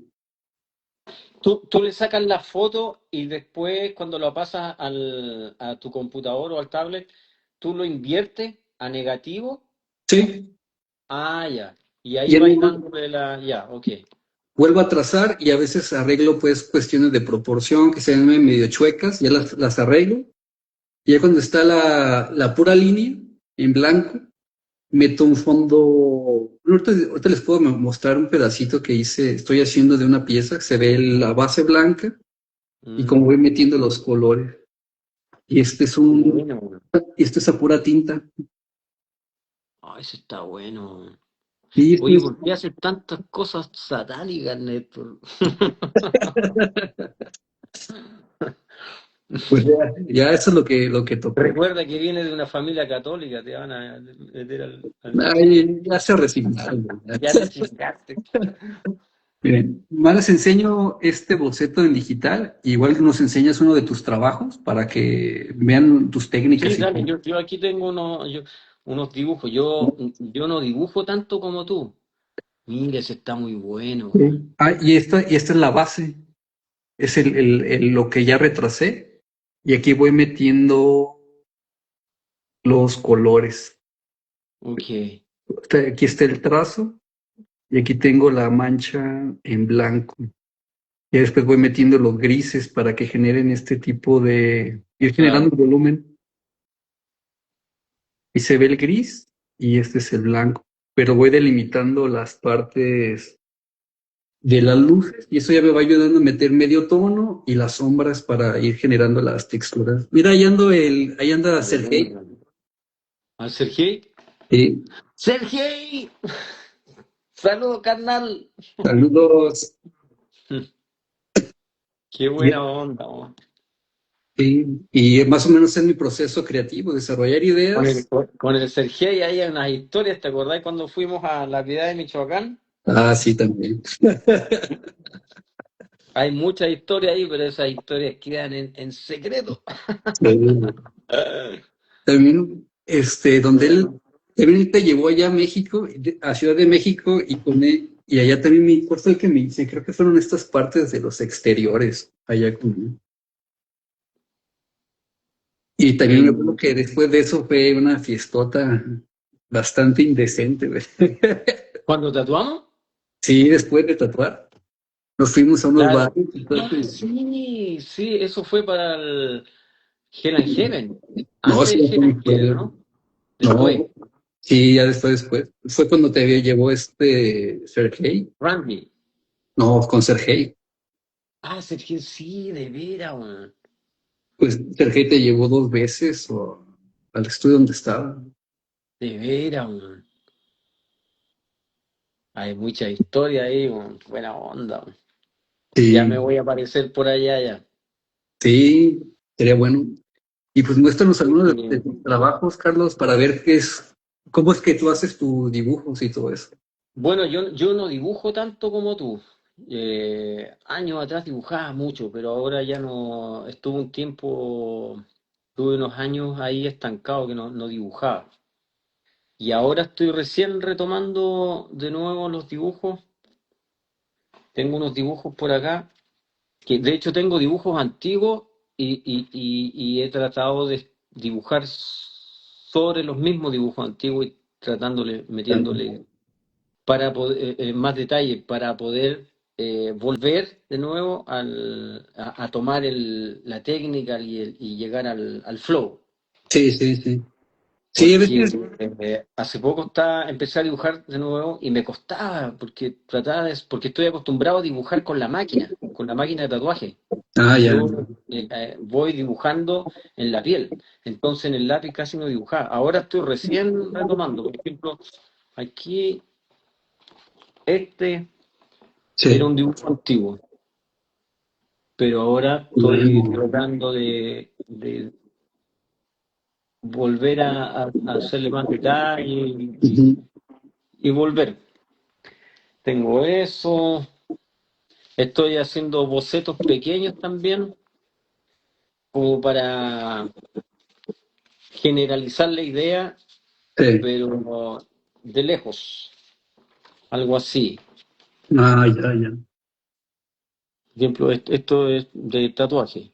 Tú le sacas la foto y después cuando lo pasas a tu computador o al tablet, tú lo inviertes a negativo. Sí, Ah, ya. Y y ahí ya vais luego dándole la... Ya, ok. vuelvo a trazar y a veces arreglo pues cuestiones de proporción que se ven medio chuecas, ya las arreglo. Y ya cuando está la pura línea en blanco, meto un fondo. Ahorita les puedo mostrar un pedacito que estoy haciendo de una pieza, que se ve la base blanca y como Mm, voy metiendo los colores. Y bueno. esto es a pura tinta. Ah, eso está bueno. Y esto Oye, es, ¿por qué haces tantas cosas satánicas, Néstor? pues ya eso es lo que tocó. Recuerda que viene de una familia católica, te van a meter al... Ay, ya se resignaron. Ya te chingaste. Miren, más les enseño este boceto en digital, igual nos enseñas uno de tus trabajos para que vean tus técnicas Sí, y dale, todo. yo aquí tengo unos dibujos. Yo no dibujo tanto como tú. Mira, ese está muy bueno. Sí. Ah, y esta es la base, es lo que ya retrasé, y aquí voy metiendo los colores. Ok. Aquí está el trazo, y aquí tengo la mancha en blanco. Y después voy metiendo los grises para que generen este tipo ir generando Claro. un volumen. Y se ve el gris y este es el blanco. Pero voy delimitando las partes de las luces y eso ya me va ayudando a meter medio tono y las sombras para ir generando las texturas. Mira, ahí anda Sergey. Bueno. ¿Al Sergey? Sí, ¡Sergey! ¡Saludos, carnal! saludos. Qué Y, buena onda, man. y más o menos es mi proceso creativo, desarrollar ideas. Con el Sergey hay unas historias, ¿te acordás cuando fuimos a la Piedad de Michoacán? Ah, sí, también. Hay muchas historias ahí, pero esas historias quedan en secreto. Sí. También, donde él Bueno. también te llevó allá a México, a Ciudad de México, y con él, y allá también ¿cuál fue el que me dice? Creo que fueron estas partes de los exteriores, allá con él. Y también me acuerdo En- que después de eso fue una fiestota bastante indecente, güey. ¿Cuando tatuamos? Sí, después de tatuar, nos fuimos a unos Claro. bares y todo Ah, eso. sí, sí, eso fue para el Hell and Heaven. No, Antes sí, del Hell and Heaven, ¿no? Después. no, sí, ya después. Fue cuando te llevó Sergey. Randy. No, con Sergey. Ah, Sergio, sí, de veras, weón. Pues Sergey te llevó 2 veces al estudio donde estaba. De veras, weón. Hay mucha historia ahí, weón. Buena onda, weón. Ya me Sí, voy a aparecer por allá ya. sí, sería bueno. Y pues muéstranos algunos de Sí. tus trabajos, Carlos, para ver cómo es que tú haces tus dibujos y todo eso. Bueno, yo no dibujo tanto como tú. Años atrás dibujaba mucho, pero ahora ya no. Estuve un tiempo, tuve unos años ahí estancado que no dibujaba. Y ahora estoy recién retomando de nuevo los dibujos. Tengo unos dibujos por acá, que de hecho tengo dibujos antiguos y he tratado de dibujar sobre los mismos dibujos antiguos y tratándole, metiéndole para poder, más detalle, para poder volver de nuevo a tomar la técnica y llegar al flow. Sí, sí, sí. Sí, a Porque veces, hace poco empecé a dibujar de nuevo y me costaba, porque estoy acostumbrado a dibujar con la máquina de tatuaje. ya. Yo voy dibujando en la piel, entonces en el lápiz casi no dibujaba. Ahora estoy recién retomando, por ejemplo, aquí este era Sí. un dibujo antiguo, pero ahora estoy Bueno. tratando de volver a hacerle más detalle Ujú. y volver. Tengo eso, estoy haciendo bocetos pequeños también, como para generalizar la idea, Sí. pero de lejos, algo así. Ah, ya, ya. Por ejemplo, esto es de tatuaje.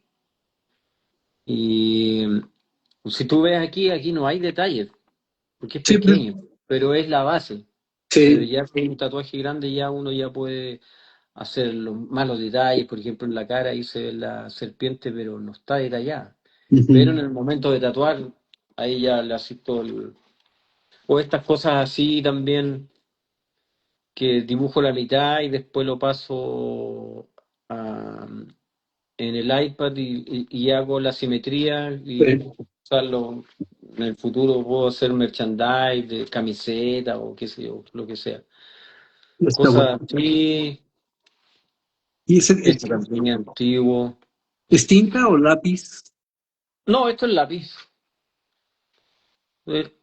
Y si tú ves aquí, aquí no hay detalles, porque es Sí, pues, pequeño, pero es la base. Pero sí. ya con un tatuaje grande ya uno ya puede hacer los malos detalles, por ejemplo en la cara ahí se ve la serpiente, pero no está detallada. Pero en Ujú. el momento de tatuar, ahí ya le asisto el... O estas cosas así también, que dibujo la mitad y después lo paso en el iPad y hago la simetría y Sí, usarlo. En el futuro puedo hacer merchandise de camiseta o qué sé yo, lo que sea. está bueno. Cosas así, ¿Y ese esto también es antiguo. es tinta o lápiz? No, esto es lápiz.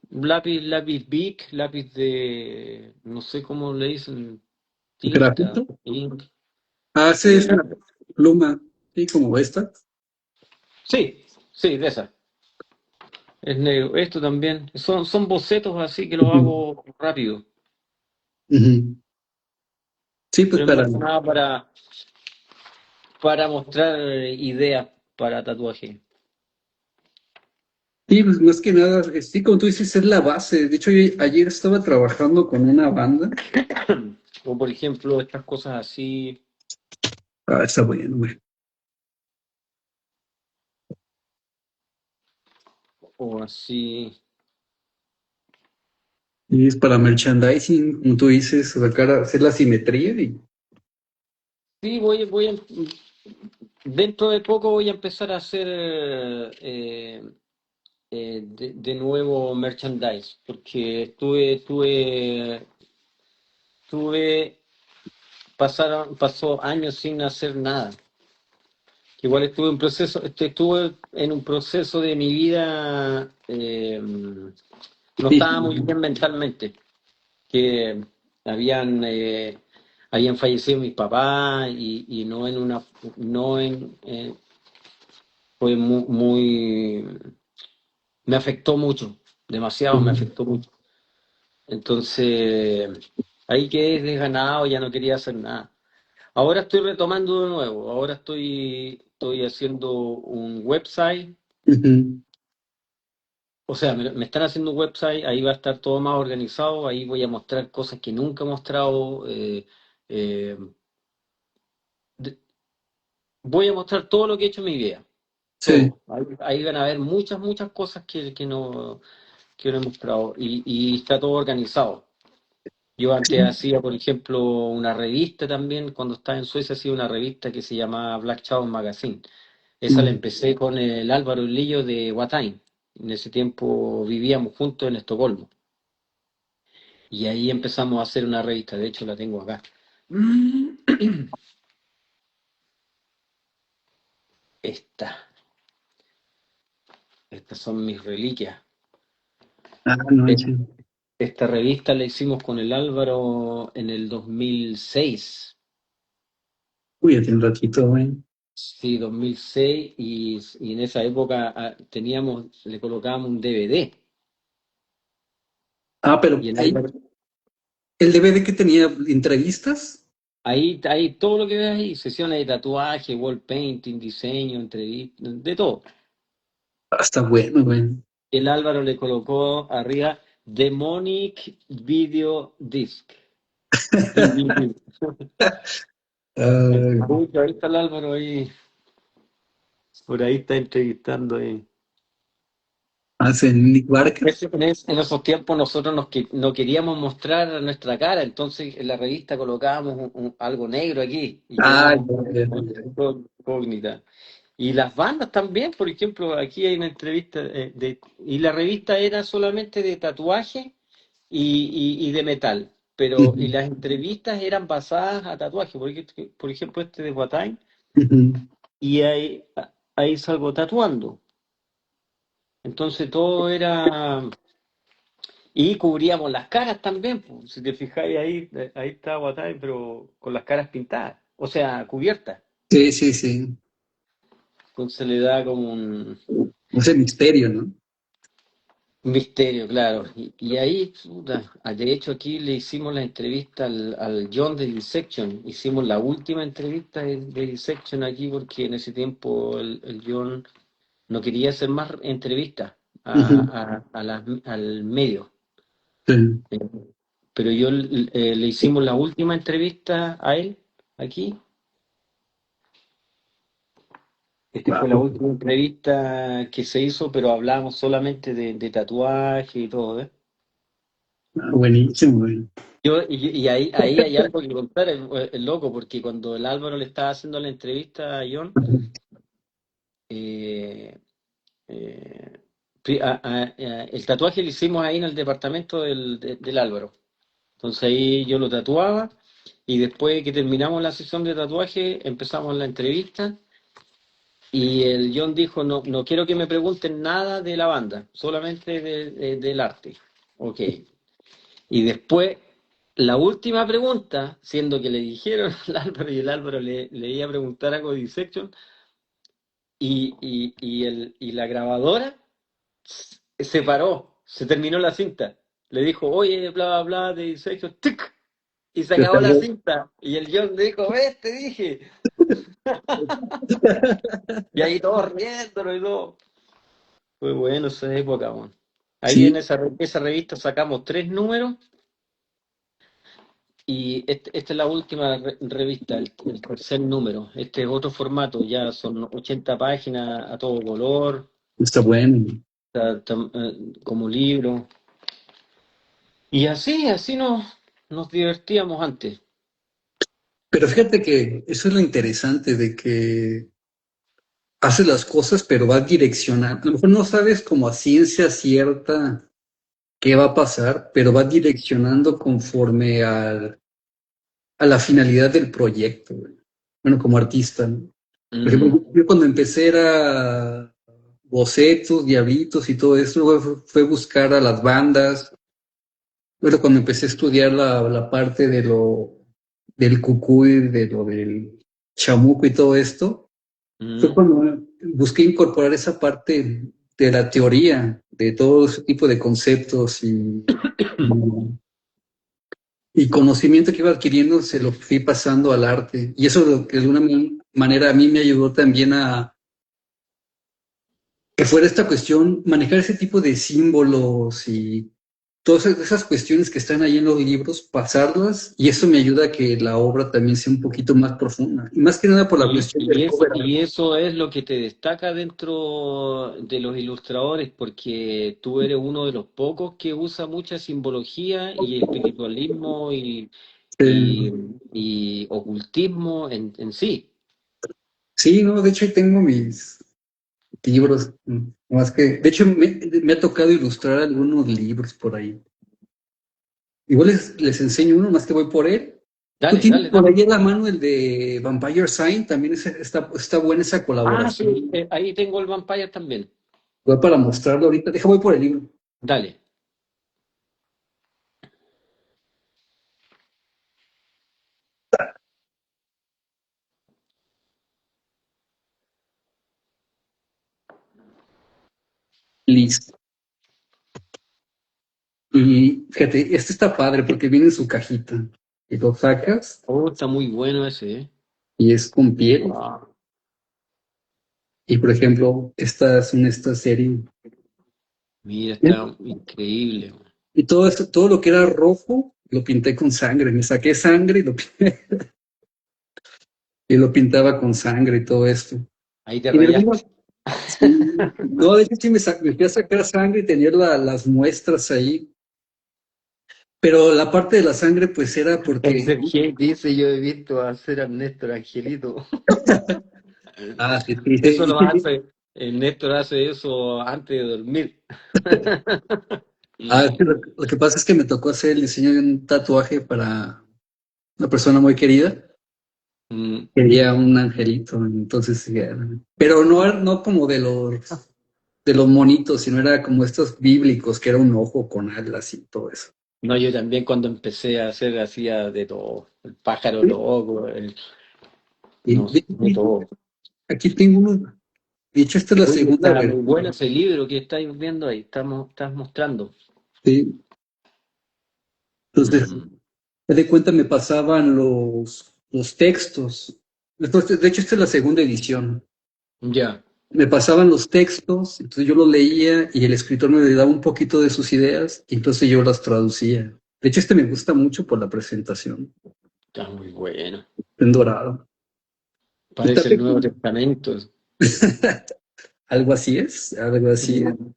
Lápiz Bic, lápiz de, no sé cómo le dicen, tinta, ¿Grafito? ink. Ah, ese Sí, es una pluma, sí, como esta. sí, sí, de esa. Es negro. Esto también. Son bocetos así que lo Ujú, hago rápido. ujú. Sí, pues Pero es más que nada para mostrar ideas para tatuaje. sí, pues más que nada, sí, como tú dices, es la base. De hecho, yo ayer estaba trabajando con una banda. O por ejemplo, estas cosas así, Ah, está bueno, güey. o así. Y es para merchandising, como tú dices, sacar, hacer la simetría y Sí, dentro de poco voy a empezar a hacer de nuevo merchandise, porque pasó años sin hacer nada. Igual estuve en un proceso de mi vida, no estaba muy sí. bien mentalmente, que habían, eh, habían fallecido mis papás y no en una, no en, fue me afectó mucho, demasiado me Ujú. afectó mucho. Entonces, ahí quedé desganado, ya no quería hacer nada. Ahora estoy retomando de nuevo, ahora estoy haciendo un website. Ujú. O sea, me están haciendo un website, ahí va a estar todo más organizado, ahí voy a mostrar cosas que nunca he mostrado. Eh, de- Voy a mostrar todo lo que he hecho en mi vida, Sí. todo. Ahí van a ver muchas, muchas cosas que no he mostrado y está todo organizado. Yo antes hacía, por ejemplo, una revista también, cuando estaba en Suecia hacía una revista que se llamaba Black Chaos Magazine. Esa la Mm. empecé con el Álvaro Lillo de Watain. En ese tiempo vivíamos juntos en Estocolmo. Y ahí empezamos a hacer una revista, de hecho la tengo acá. Esta, estas son mis reliquias. Ah, no, E- sí. Esta revista la hicimos con el Álvaro en el 2006. Uy, ya tiene un ratito, güey. Sí, 2006 y en esa época le colocábamos un DVD. Ah, pero Y el ahí, Álvaro, el DVD que tenía entrevistas. ahí todo lo que ves ahí, sesiones de tatuaje, wall painting, diseño, entrevistas, de todo. Ah, está bueno, güey. El Álvaro le colocó arriba Demonic Video Disc. DVD. Ah, Uy, ahí está el Álvaro ahí, por ahí está entrevistando ahí. hace Nick Barker. En esos tiempos nosotros no queríamos mostrar nuestra cara, entonces en la revista colocábamos algo negro aquí y Ah, quedamos ya, ya, ya. incógnita. Y las bandas también, por ejemplo, aquí hay una entrevista y la revista era solamente de tatuaje y de metal, y Ujú, las entrevistas eran basadas a tatuaje, por ejemplo este de Watain, ujú. y ahí salgo tatuando. Entonces todo era... Y cubríamos las caras también, pues. Si te fijáis ahí está Watain, pero con las caras pintadas, o sea, cubiertas. Sí, sí, sí. Entonces le da como un... Ese misterio, ¿no? Misterio, claro. Y ahí, puta, de hecho aquí le hicimos la entrevista al John de Dissection. Hicimos la última entrevista de Dissection aquí porque en ese tiempo el John no quería hacer más entrevistas Ujú. al medio. Sí. Eh, Pero yo le hicimos la última entrevista a él aquí. Esta fue la Wow. última entrevista que se hizo, pero hablamos solamente de tatuaje y todo, ¿eh? Ah, buenísimo, güey. Y ahí hay algo que contar, el loco, porque cuando el Álvaro le estaba haciendo la entrevista a John, eh, eh, el tatuaje lo hicimos ahí en el departamento del Álvaro. Entonces ahí yo lo tatuaba y después que terminamos la sesión de tatuaje empezamos la entrevista y el John dijo, no, no quiero que me pregunten nada de la banda, solamente del arte. Ok. Y después, la última pregunta, siendo que le dijeron al Álvaro y el Álvaro le iba a preguntar algo de Dissection, y la grabadora se paró, se terminó la cinta. Le dijo, oye, bla, bla, bla, de Dissection, tic, y se Se acabó la salió. cinta. Y el John dijo, ves, te dije. Y ahí todos riéndolo y todo. Fue bueno esa época, weón. Ahí en Sí, esa revista sacamos 3 números. Y esta es la última revista, el tercer número. Este es otro formato, ya son 80 páginas a todo color, está bueno. como libro. Y así nos divertíamos antes. Pero fíjate que eso es lo interesante de que haces las cosas, pero vas direccionando. A lo mejor no sabes como a ciencia cierta qué va a pasar, pero vas direccionando conforme a la finalidad del proyecto, güey. Bueno, como artista, ¿no? Por ejemplo, Mm, yo cuando empecé era bocetos, diablitos y todo eso, luego fue buscar a las bandas. Bueno, cuando empecé a estudiar la parte del cucuy, de lo del chamuco y todo esto, fue mm, cuando busqué incorporar esa parte de la teoría, de todo ese tipo de conceptos y conocimiento que iba adquiriendo, se lo fui pasando al arte. Y eso es lo que de alguna manera a mí me ayudó también a que fuera esta cuestión, manejar ese tipo de símbolos y todas esas cuestiones que están ahí en los libros, pasarlas, y eso me ayuda a que la obra también sea un poquito más profunda. Y más que nada por la Y, cuestión del y, eso, cover. y eso es lo que te destaca dentro de los ilustradores, porque tú eres uno de los pocos que usa mucha simbología y espiritualismo y, y ocultismo en sí. Sí, no, de hecho ahí tengo mis libros, más que, de hecho me ha tocado ilustrar algunos libros por ahí. Igual les enseño uno, más que voy por él. Tú Dale, tienes dale, por dale. ahí en la mano el de Vampire Sign, también está buena esa Ah, colaboración. sí, ahí tengo el Vampire también. Voy para mostrarlo ahorita. Deja, voy por el libro. Dale. Listo. Y fíjate, este está padre porque viene en su cajita. Y lo sacas Oh, está muy bueno ese, ¿eh? y es con piel. Ah, Y por ejemplo, esta serie. mira, está increíble. Y todo esto, todo lo que era rojo, lo pinté con sangre. Me saqué sangre y lo pintaba con sangre y todo esto. Ahí te Y de alguna, rayaste. sí, no, de hecho sí me fui a sacar sangre y tenía las muestras ahí. Pero la parte de la sangre, pues era El porque. Sergio dice, yo he visto hacer a Néstor Angelito. Ah, sí, sí, Eso sí. lo hace, el Néstor hace eso antes de dormir. Ah, es que lo que pasa es que me tocó hacer el diseño de un tatuaje para una persona muy querida. Mm, Quería un angelito, entonces sí, pero no como de los monitos, sino era como estos bíblicos, que era un ojo con alas y todo eso. no, yo también cuando empecé a hacer hacía de todo, el pájaro loco, Y no sé, de todo. aquí tengo uno. De hecho, esta es la Oye, segunda está muy bueno versión. ese libro que estáis viendo ahí, estás mostrando. Sí. Entonces, Mm, me de cuenta, me pasaban los textos. Entonces, de hecho, esta es la segunda edición. ya, Me pasaban los textos, entonces yo los leía y el escritor me daba un poquito de sus ideas y entonces yo las traducía. De hecho, este me gusta mucho por la presentación, está muy bueno. en dorado. Está Parece el Nuevo pequeño. Testamento. Algo así es, algo así es. Mm.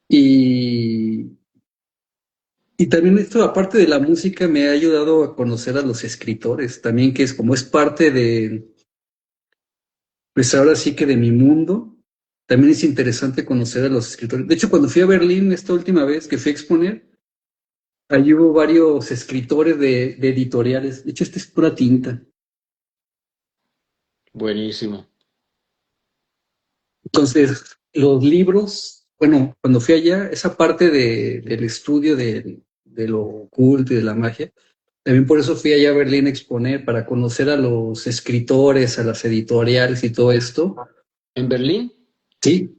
Y, y también esto, aparte de la música, me ha ayudado a conocer a los escritores, también que es como es parte de, pues ahora sí que de mi mundo, también es interesante conocer a los escritores. De hecho, cuando fui a Berlín esta última vez que fui a exponer, allí hubo varios escritores de editoriales. De hecho, este es pura tinta. Buenísimo. Entonces, los libros, bueno, cuando fui allá, esa parte del estudio de lo oculto y de la magia, también por eso fui allá a Berlín a exponer, para conocer a los escritores, a las editoriales y todo esto. ¿En Berlín? Sí,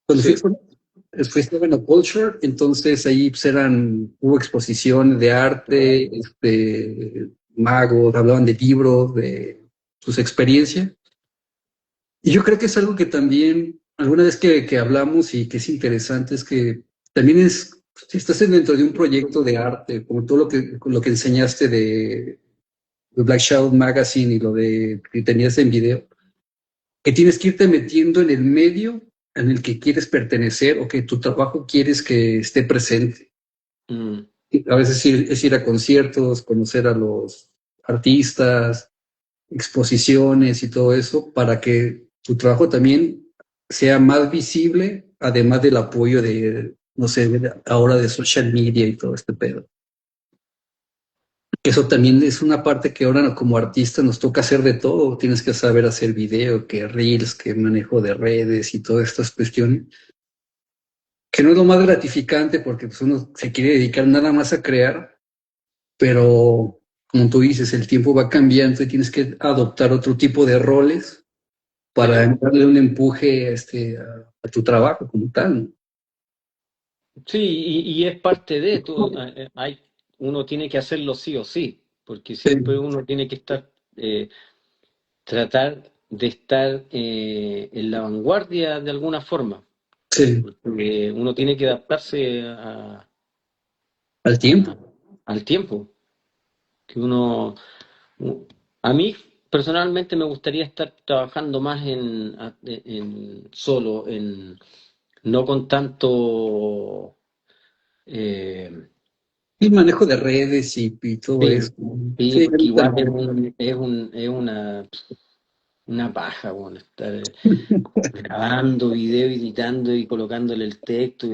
cuando fui a Sí. exponer, fue Stephen Culture, entonces ahí pues hubo exposiciones de arte, magos, hablaban de libros, de sus experiencias. Y yo creo que es algo que también, alguna vez que hablamos y que es interesante, es que también es, si estás dentro de un proyecto de arte, como todo lo que enseñaste de Black Shadow Magazine y lo de que tenías en video, que tienes que irte metiendo en el medio en el que quieres pertenecer o que tu trabajo quieres que esté presente. Mm. A veces es ir a conciertos, conocer a los artistas, exposiciones y todo eso, para que tu trabajo también sea más visible, además del apoyo de, no sé, ahora de social media y todo este pedo. Eso también es una parte que ahora como artista nos toca hacer de todo. Tienes que saber hacer video, que reels, que manejo de redes y todas estas cuestiones, que no es lo más gratificante porque pues, uno se quiere dedicar nada más a crear, pero como tú dices, el tiempo va cambiando y tienes que adoptar otro tipo de roles para Sí. darle un empuje a tu trabajo como tal, ¿no? Sí, y es parte de todo. Uno tiene que hacerlo sí o sí, porque siempre Sí, uno tiene que estar, tratar de estar en la vanguardia de alguna forma, sí, porque uno tiene que adaptarse al tiempo. a- al tiempo. Que uno, a mí personalmente me gustaría estar trabajando más en solo, no con tanto. eh, El manejo de redes y todo Sí, eso. sí, Sí, a porque mí igual también. es una paja, bueno, estar grabando video, editando y colocándole el texto.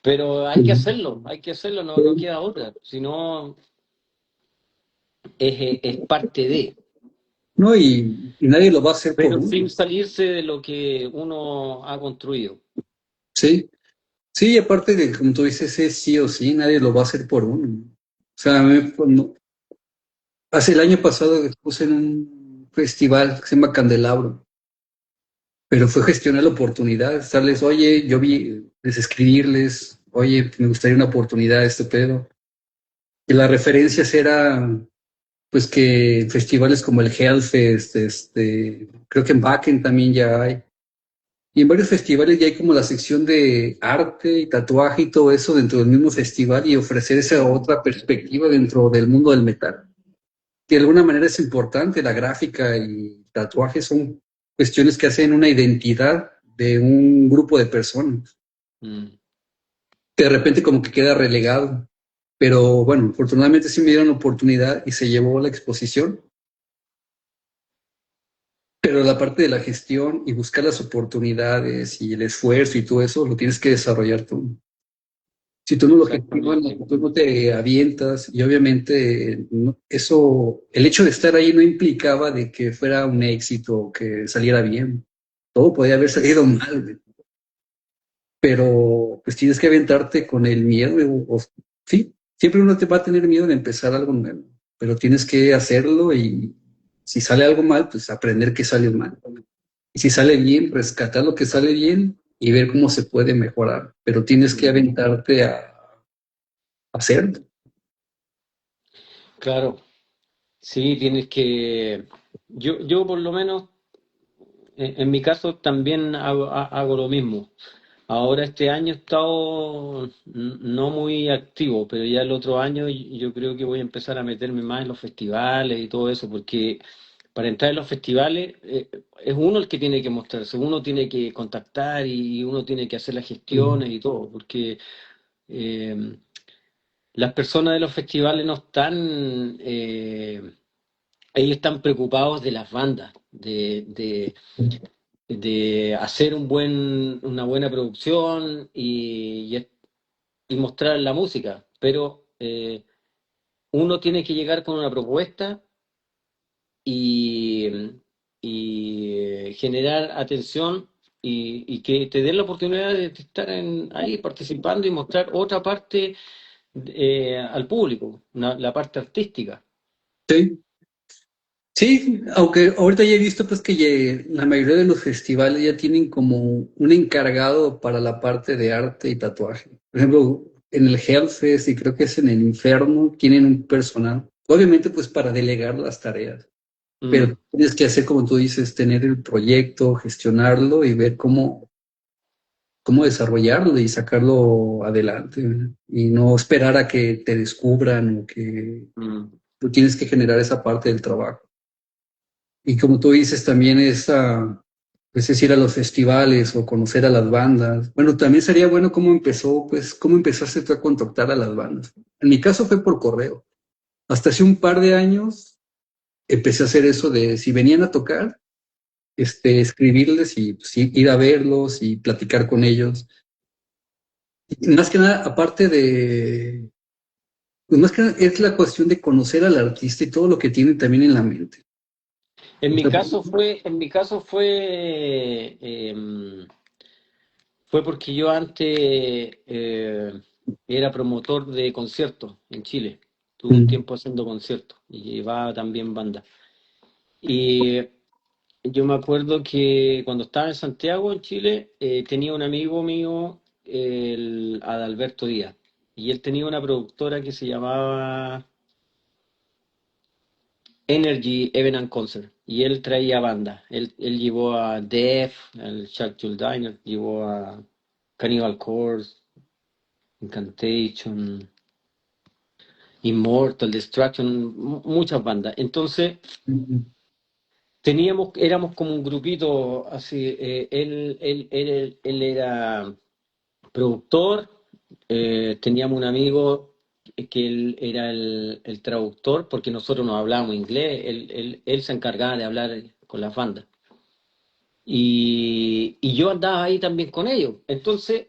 Pero hay que hacerlo, no, no Sí. queda otra. Si no, es parte de, No, y nadie lo va a hacer por pero uno. sin salirse de lo que uno ha construido. Sí, sí, aparte de, como tú dices, es sí o sí, nadie lo va a hacer por uno. O sea, a mí, hace el año pasado expuse en un festival que se llama Candelabro, pero fue gestionar la oportunidad, estarles, oye, yo vi, les escribirles, oye, me gustaría una oportunidad, este pedo. Y las referencias eran, pues que festivales como el Hellfest, creo que en Wacken también ya hay. Y en varios festivales ya hay como la sección de arte y tatuaje y todo eso dentro del mismo festival y ofrecer esa otra perspectiva dentro del mundo del metal. Que de alguna manera es importante, la gráfica y tatuaje son cuestiones que hacen una identidad de un grupo de personas, Mm. que de repente como que queda relegado. Pero bueno, afortunadamente sí me dieron la oportunidad y se llevó la exposición. Pero la parte de la gestión y buscar las oportunidades y el esfuerzo y todo eso lo tienes que desarrollar tú. Si tú no lo gestionas, Exactamente. tú no te avientas y obviamente eso, el hecho de estar ahí no implicaba de que fuera un éxito o que saliera bien. Todo podía haber salido mal, pero pues tienes que aventarte con el miedo. Sí, siempre uno te va a tener miedo de empezar algo nuevo, pero tienes que hacerlo Si sale algo mal, pues aprender que sale mal. Y si sale bien, rescatar lo que sale bien y ver cómo se puede mejorar. Pero tienes que Mm. aventarte a hacerlo. Claro, sí, tienes que... Yo por lo menos, en mi caso también hago lo mismo. Ahora este año he estado no muy activo, pero ya el otro año yo creo que voy a empezar a meterme más en los festivales y todo eso, porque para entrar en los festivales es uno el que tiene que mostrarse, uno tiene que contactar y uno tiene que hacer las gestiones y todo, porque eh, las personas de los festivales no están, ellos están preocupados de las bandas, de hacer una buena producción y mostrar la música, pero uno tiene que llegar con una propuesta y, generar atención y que te den la oportunidad de estar ahí participando y mostrar otra parte al público, la parte artística. Sí, sí, aunque ahorita ya he visto pues que la mayoría de los festivales ya tienen como un encargado para la parte de arte y tatuaje. Por ejemplo, en el Hellfest y creo que es en el Inferno, tienen un personal. Obviamente pues para delegar las tareas, pero Mm, tienes que hacer como tú dices, tener el proyecto, gestionarlo y ver cómo desarrollarlo y sacarlo adelante, ¿verdad? Y no esperar a que te descubran o que mm. tú tienes que generar esa parte del trabajo. Y como tú dices, también pues es ir a los festivales o conocer a las bandas. Bueno, también sería bueno cómo empezaste tú a contactar a las bandas. En mi caso fue por correo. Hasta hace un par de años empecé a hacer eso de si venían a tocar, escribirles y pues, ir a verlos y platicar con ellos. Y más que nada, pues más que nada es la cuestión de conocer al artista y todo lo que tiene también en la mente. En O mi sea, caso fue porque yo antes era promotor de conciertos en Chile. Tuve un mm, tiempo haciendo conciertos y llevaba también banda. Y yo me acuerdo que cuando estaba en Santiago, en Chile, tenía un amigo mío, el Adalberto Díaz, y él tenía una productora que se llamaba Energy Event and Concert, y él traía bandas. Él llevó a Def, al Chuck Diner, llevó a Cannibal Corpse, Incantation, Immortal, Destruction, muchas bandas. Entonces, mm, éramos como un grupito así, él era productor, teníamos un amigo que él era el traductor, porque nosotros no hablábamos inglés, él se encargaba de hablar con las bandas. Y yo andaba ahí también con ellos. Entonces,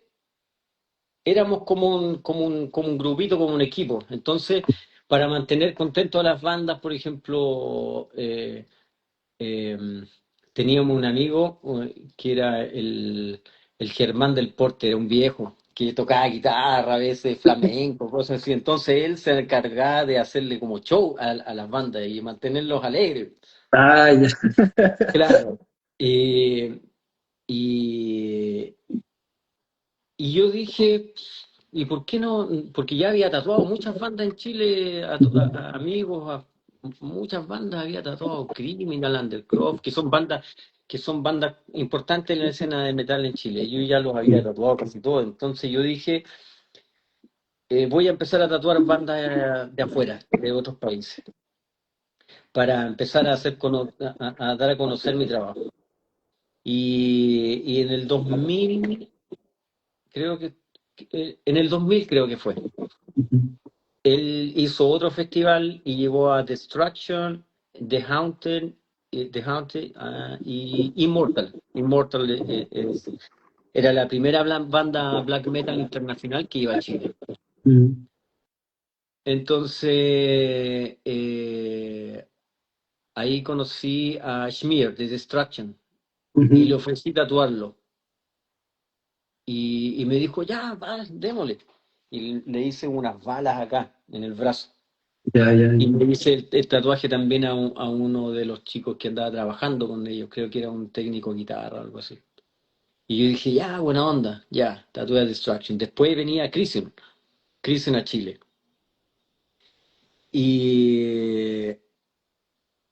éramos como un grupito, como un equipo. Entonces, para mantener contentos a las bandas, por ejemplo, eh, teníamos un amigo que era el Germán del Porte, era un viejo que tocaba guitarra, a veces flamenco, cosas así. Entonces él se encargaba de hacerle como show a las bandas y mantenerlos alegres. ah, ya. Claro. Eh, y, y yo dije, ¿y por qué no? Porque ya había tatuado muchas bandas en Chile, a amigos, muchas bandas había tatuado Criminal, Undercroft, que son bandas importantes en la escena de metal en Chile. Yo ya los había tatuado casi todos. Entonces yo dije, voy a empezar a tatuar bandas de afuera, de otros países, para empezar a a dar a conocer mi trabajo. Y en el 2000 creo en el 2000 creo que fue. Él hizo otro festival y llevó a Destruction, The Haunted, y Immortal. Immortal era la primera banda black metal internacional que iba a Chile. Mm, Entonces, ahí conocí a Schmier de Destruction y le ujú. ofrecí tatuarlo. Y me dijo, ya, va, démosle. Y le hice unas balas acá, en el brazo. Ya, ya. Y me hice el tatuaje también a uno de los chicos que andaba trabajando con ellos, creo que era un técnico de guitarra o algo así. Y yo dije, ya, buena onda, ya, tatué a Destruction. Después venía Crisium a Chile. Y,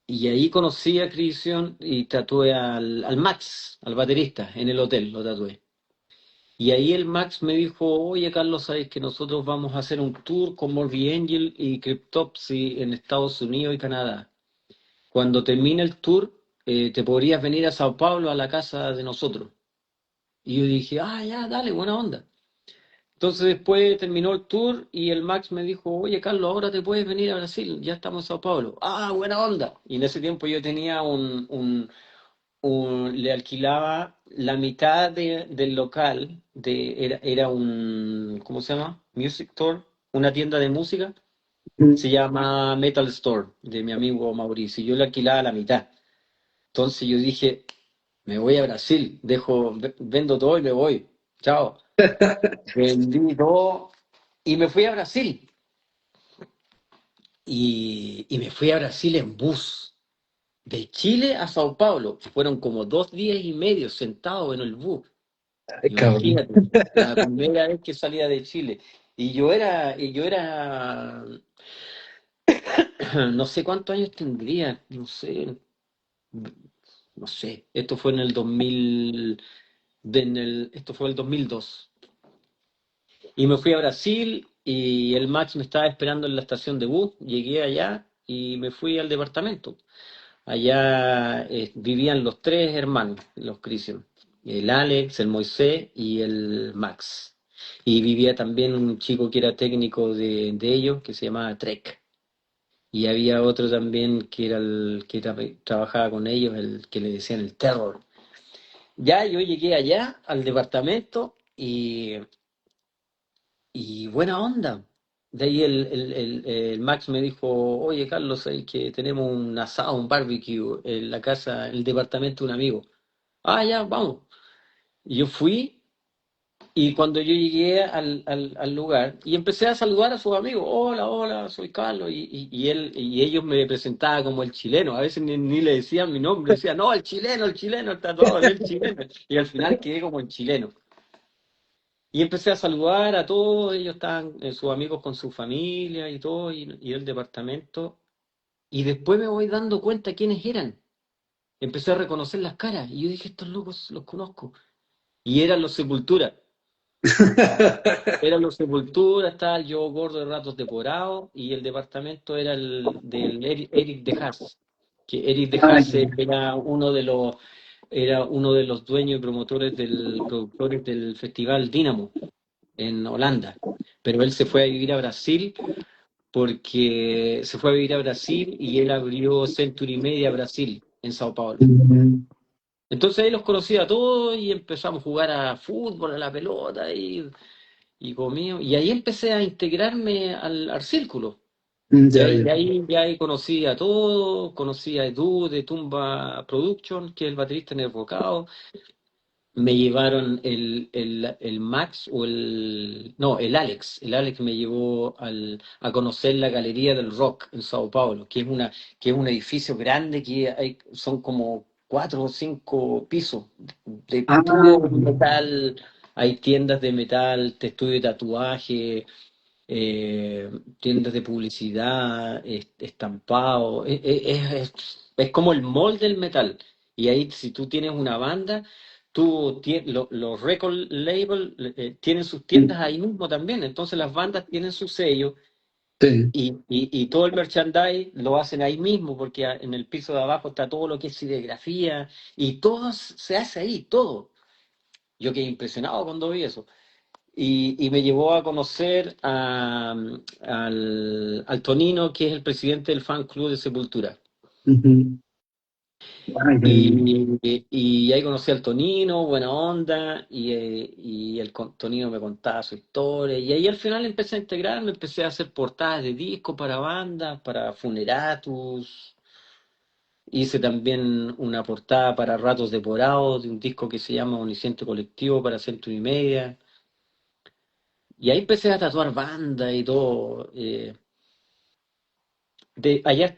y ahí conocí a Crisium y tatué al Max, al baterista, en el hotel, lo tatué. Y ahí el Max me dijo, oye Carlos, sabes que nosotros vamos a hacer un tour con Morbid Angel y Cryptopsy en Estados Unidos y Canadá. Cuando termine el tour, te podrías venir a Sao Paulo a la casa de nosotros. Y yo dije, ah, ya, dale, buena onda. Entonces después terminó el tour y el Max me dijo, oye Carlos, ahora te puedes venir a Brasil, ya estamos en Sao Paulo. Ah, buena onda. Y en ese tiempo yo tenía le alquilaba la mitad del local, era un, ¿cómo se llama? Music Store, una tienda de música, se llama Metal Store, de mi amigo Mauricio, y yo le alquilaba la mitad. Entonces yo dije, me voy a Brasil, vendo todo y me voy. Chao. Vendí todo y me fui a Brasil. Y me fui a Brasil en bus. De Chile a Sao Paulo. Fueron como 2 días y medio sentado en el bus. Ay, cabrón. Imagínate, la primera vez que salía de Chile. Y yo era, no sé cuántos años tendría, no sé, esto fue en el 2000, esto fue el 2002. Y me fui a Brasil y el Max me estaba esperando en la estación de bus. Llegué allá y me fui al departamento. Allá vivían los tres hermanos, los Crisium. El Alex, el Moisés y el Max. Y vivía también un chico que era técnico de ellos, que se llamaba Trek. Y había otro también que era el que trabajaba con ellos, el que le decían el Terror. Ya yo llegué allá al departamento y buena onda. De ahí el Max me dijo, oye Carlos, hay que tenemos un asado, un barbecue en la casa, en el departamento de un amigo. Ah, ya, vamos. Y yo fui y cuando yo llegué al lugar y empecé a saludar a sus amigos, hola, hola, soy Carlos. Y ellos me presentaban como el chileno. A veces ni le decían mi nombre, decían, no, el chileno, el tatuador, el chileno. Y al final quedé como el chileno. Y empecé a saludar a todos, ellos estaban, sus amigos con su familia y todo, y el departamento. Y después me voy dando cuenta quiénes eran. Empecé a reconocer las caras, y yo dije, estos locos los conozco. Y eran los Sepultura. Eran los Sepultura, estaba yo gordo de ratos deporado, y el departamento era el del Eric de Haas. Que Eric de Ay, Haas era uno de los dueños y productores del Festival Dynamo en Holanda. Pero él se fue a vivir a Brasil porque se fue a vivir a Brasil y él abrió Century Media Brasil en Sao Paulo. Entonces ahí los conocí a todos y empezamos a jugar a fútbol, a la pelota y comíamos. Y ahí empecé a integrarme al círculo. Y ya, ahí, ya. y ahí, y ahí conocí a todos, conocí a Edu de Tumba Production, que es el baterista en el Bocado. Me llevaron el Max no, el Alex me llevó a conocer la Galería del Rock en Sao Paulo, que es un edificio grande son como 4 o 5 pisos de Ah, puro metal, hay tiendas de metal, de estudio de tatuaje, eh, tiendas de publicidad, estampado, es como el molde del metal. Y ahí si tú tienes una banda, los record label tienen sus tiendas ahí mismo también. Entonces las bandas tienen su sello sí. y todo el merchandise lo hacen ahí mismo porque en el piso de abajo está todo lo que es serigrafía y todo se hace ahí, todo. Yo quedé impresionado cuando vi eso. Y me llevó a conocer al Tonino, que es el presidente del fan club de Sepultura. Ujú. Ay, Y ahí conocí al Tonino, buena onda, y Tonino me contaba su historia. Y ahí al final empecé a integrarme, empecé a hacer portadas de discos para bandas, para Funeratus. Hice también una portada para Ratos Deporados de un disco que se llama Omnisciente Colectivo para Centro y Media. Y ahí empecé a tatuar banda y todo.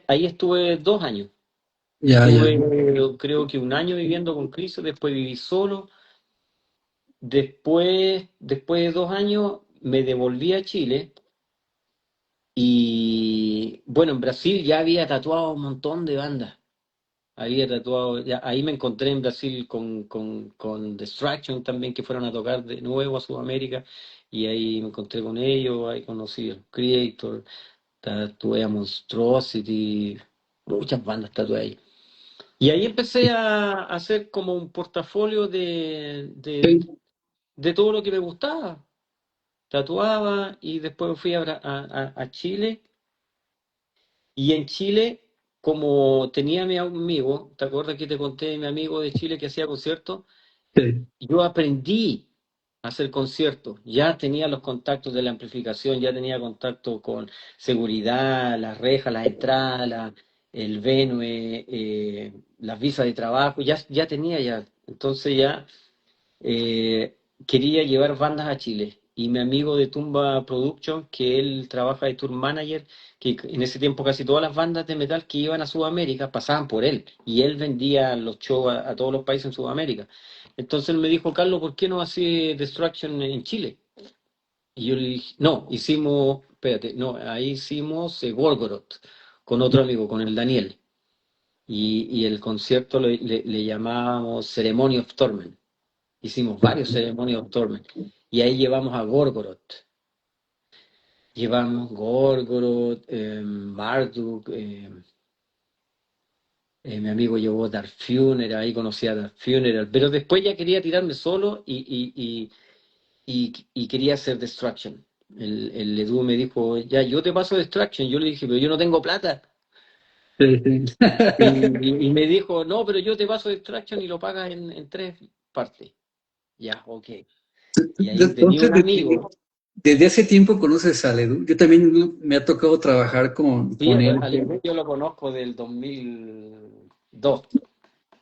Ahí estuve 2 años. Ya, ya. Estuve, creo que un año viviendo con Cristo, después viví solo. Después de 2 años, me devolví a Chile. Y bueno, en Brasil ya había tatuado un montón de bandas. Había tatuado, ahí me encontré en Brasil con Distraction también, que fueron a tocar de nuevo a Sudamérica. Y ahí me encontré con ellos, ahí conocí a Creator, tatué a Monstrosity, muchas bandas tatué ahí. Y ahí empecé a hacer como un portafolio Sí, de todo lo que me gustaba. Tatuaba y después fui a Chile. Y en Chile, como tenía mi amigo, ¿te acuerdas que te conté de mi amigo de Chile que hacía conciertos? sí. Yo aprendí a hacer conciertos, ya tenía los contactos de la amplificación, ya tenía contacto con seguridad, las rejas, las entradas, el venue, las visas de trabajo, ya tenía ya. Entonces ya quería llevar bandas a Chile. Y mi amigo de Tumba Production, que él trabaja de tour manager, que en ese tiempo casi todas las bandas de metal que iban a Sudamérica pasaban por él. Y él vendía los shows a todos los países en Sudamérica. Entonces él me dijo, Carlos, ¿por qué no hace Destruction en Chile? Y yo le dije, no, hicimos, espérate, no, ahí hicimos Gorgoroth con otro amigo, con el Daniel. Y el concierto le llamábamos Ceremony of Torment. Hicimos varios ceremonias of Torment. Y ahí llevamos a Gorgoroth. Llevamos Gorgoroth, Marduk, mi amigo llevó Dark Funeral, ahí conocí a Dark Funeral. Pero después ya quería tirarme solo y quería hacer Destruction. El Edu me dijo, ya, yo te paso Destruction. Yo le dije, pero yo no tengo plata. Sí, sí. Y me dijo, no, pero yo te paso Destruction y lo pagas en 3 partes. Ya, ok. Y ahí tenía Entonces, un amigo. desde hace tiempo conoces a Ledu. Yo también me ha tocado trabajar Sí, con él. al yo lo conozco del 2002.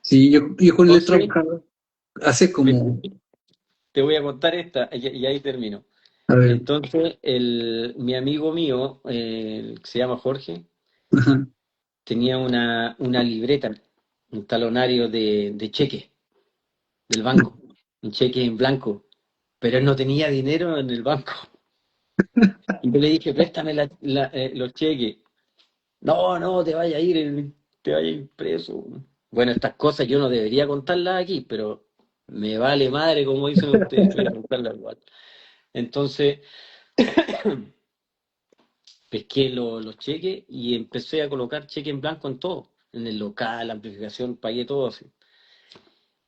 Sí, yo con él he Entonces, trabajado hace me- como, te voy a contar esta y ahí termino. a ver, Entonces, mi amigo mío, que se llama Jorge, ajá, tenía una libreta, un talonario de cheque del banco, un cheque en blanco, pero él no tenía dinero en el banco. Y yo le dije, préstame los cheques. No, no, te vaya a ir, te vaya a ir preso. Bueno, estas cosas yo no debería contarlas aquí, pero me vale madre, como dicen ustedes, voy a contarlas igual. Entonces, pesqué los cheques y empecé a colocar cheque en blanco en todo, en el local, la amplificación, pagué todo así.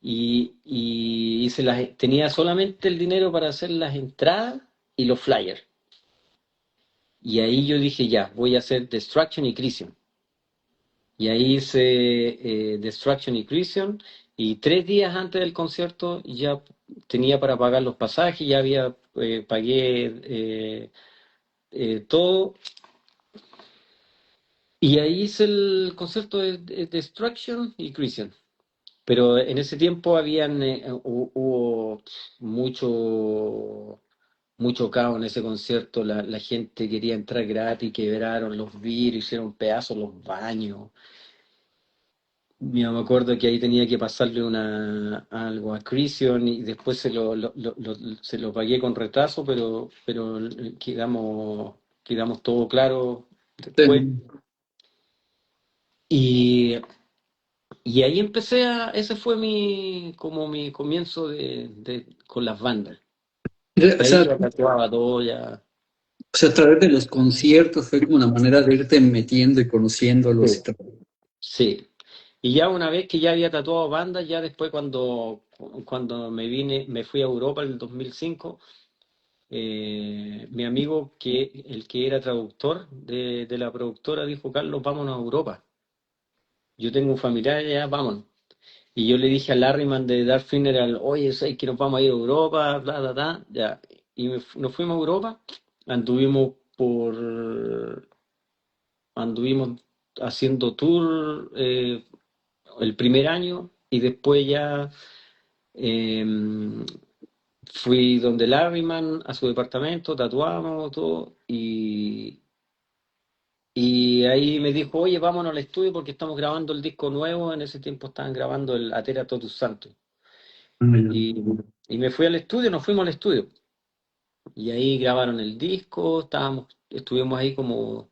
Y tenía solamente el dinero para hacer las entradas y los flyers. Y ahí yo dije, ya, voy a hacer Destruction y Crisium. Y ahí hice Destruction y Crisium. Y 3 días antes del concierto ya tenía para pagar los pasajes, ya pagué todo. Y ahí hice el concierto de Destruction y Crisium. Pero en ese tiempo hubo mucho caos en ese concierto. La gente quería entrar gratis, quebraron los vidrios, hicieron pedazos los baños. Me acuerdo que ahí tenía que pasarle algo a Crisium y después se lo pagué con retraso, pero quedamos todo claro después. sí. Y, y ahí ese fue como mi comienzo con las bandas. O Ahí sea, ya tatuaba todo, ya. a través de los conciertos fue como una manera de irte metiendo y conociéndolos y Sí. todo. Sí. Y ya una vez que ya había tatuado bandas, ya después cuando me fui a Europa en el 2005. Mi amigo, el que era traductor de la productora, dijo, Carlos, vámonos a Europa. Yo tengo un familiar allá, vámonos. Y yo le dije a Larryman de Dark Funeral, oye, sé que nos vamos a ir a Europa, bla, bla, bla. Ya. Y nos fuimos a Europa, anduvimos anduvimos haciendo tour el primer año y después ya eh, fui donde Larryman a su departamento, tatuamos todo y ahí me dijo, oye, vámonos al estudio porque estamos grabando el disco nuevo. En ese tiempo estaban grabando el Atera Totus Santos. Ah, Y, y me fui al estudio, nos fuimos al estudio. Y ahí grabaron el disco, estuvimos ahí como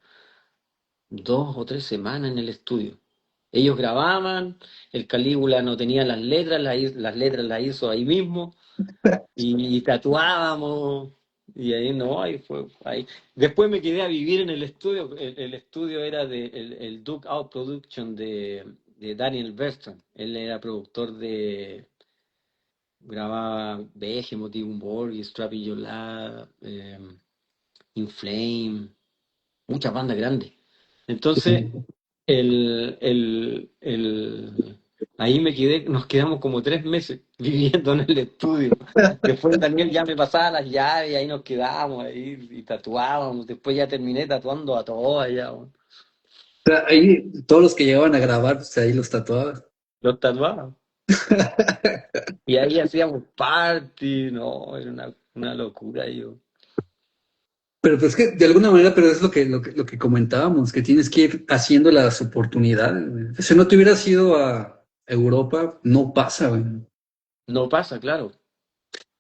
2 o 3 semanas en el estudio. Ellos grababan, el Calígula no tenía las letras, las letras las hizo ahí mismo, y tatuábamos, y ahí no, ahí fue, ahí. Después me quedé a vivir en el estudio, el estudio era el Duke Out Production de Daniel Bertrand, él era productor grababa Behemoth, Dimmu Borgir, Strapping Your Love, In Flame, muchas bandas grandes. Entonces, ahí nos quedamos como 3 meses viviendo en el estudio. Después Daniel ya me pasaba las llaves y ahí nos quedábamos ahí y tatuábamos. Después ya terminé tatuando a todos allá, weón. o sea, ahí todos los que llegaban a grabar, pues ahí los tatuaban. Los tatuábamos. Y ahí hacíamos party, no, era una locura, yo. Pero pues que de alguna manera, pero es lo que comentábamos, que tienes que ir haciendo las oportunidades, güey. Si no te hubieras ido a Europa, no pasa, güey. No pasa, claro.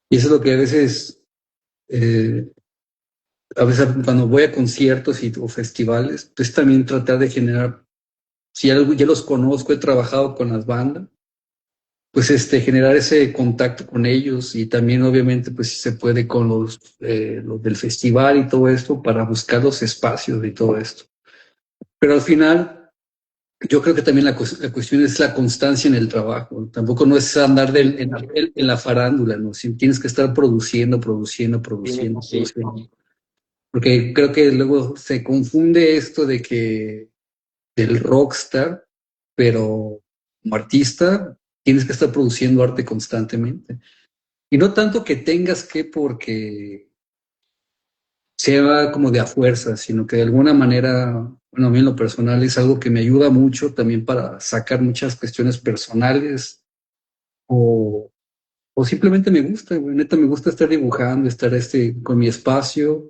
Y eso es lo que eh, a veces cuando voy a conciertos o festivales, pues también tratar de generar, si ya los conozco, he trabajado con las bandas, pues generar ese contacto con ellos y también obviamente pues si se puede con los del festival y todo esto para buscar los espacios y todo esto. Pero al final yo creo que también la cuestión es la constancia en el trabajo. Tampoco no es andar en la farándula, ¿no? Si tienes que estar produciendo, produciendo, produciendo, Sí, produciendo. Porque creo que luego se confunde esto de que del rockstar, pero como artista tienes que estar produciendo arte constantemente. Y no tanto que tengas que porque sea como de a fuerza, sino que de alguna manera, bueno, a mí en lo personal es algo que me ayuda mucho también para sacar muchas cuestiones personales o, o simplemente me gusta, güey, neta me gusta estar dibujando, estar con mi espacio.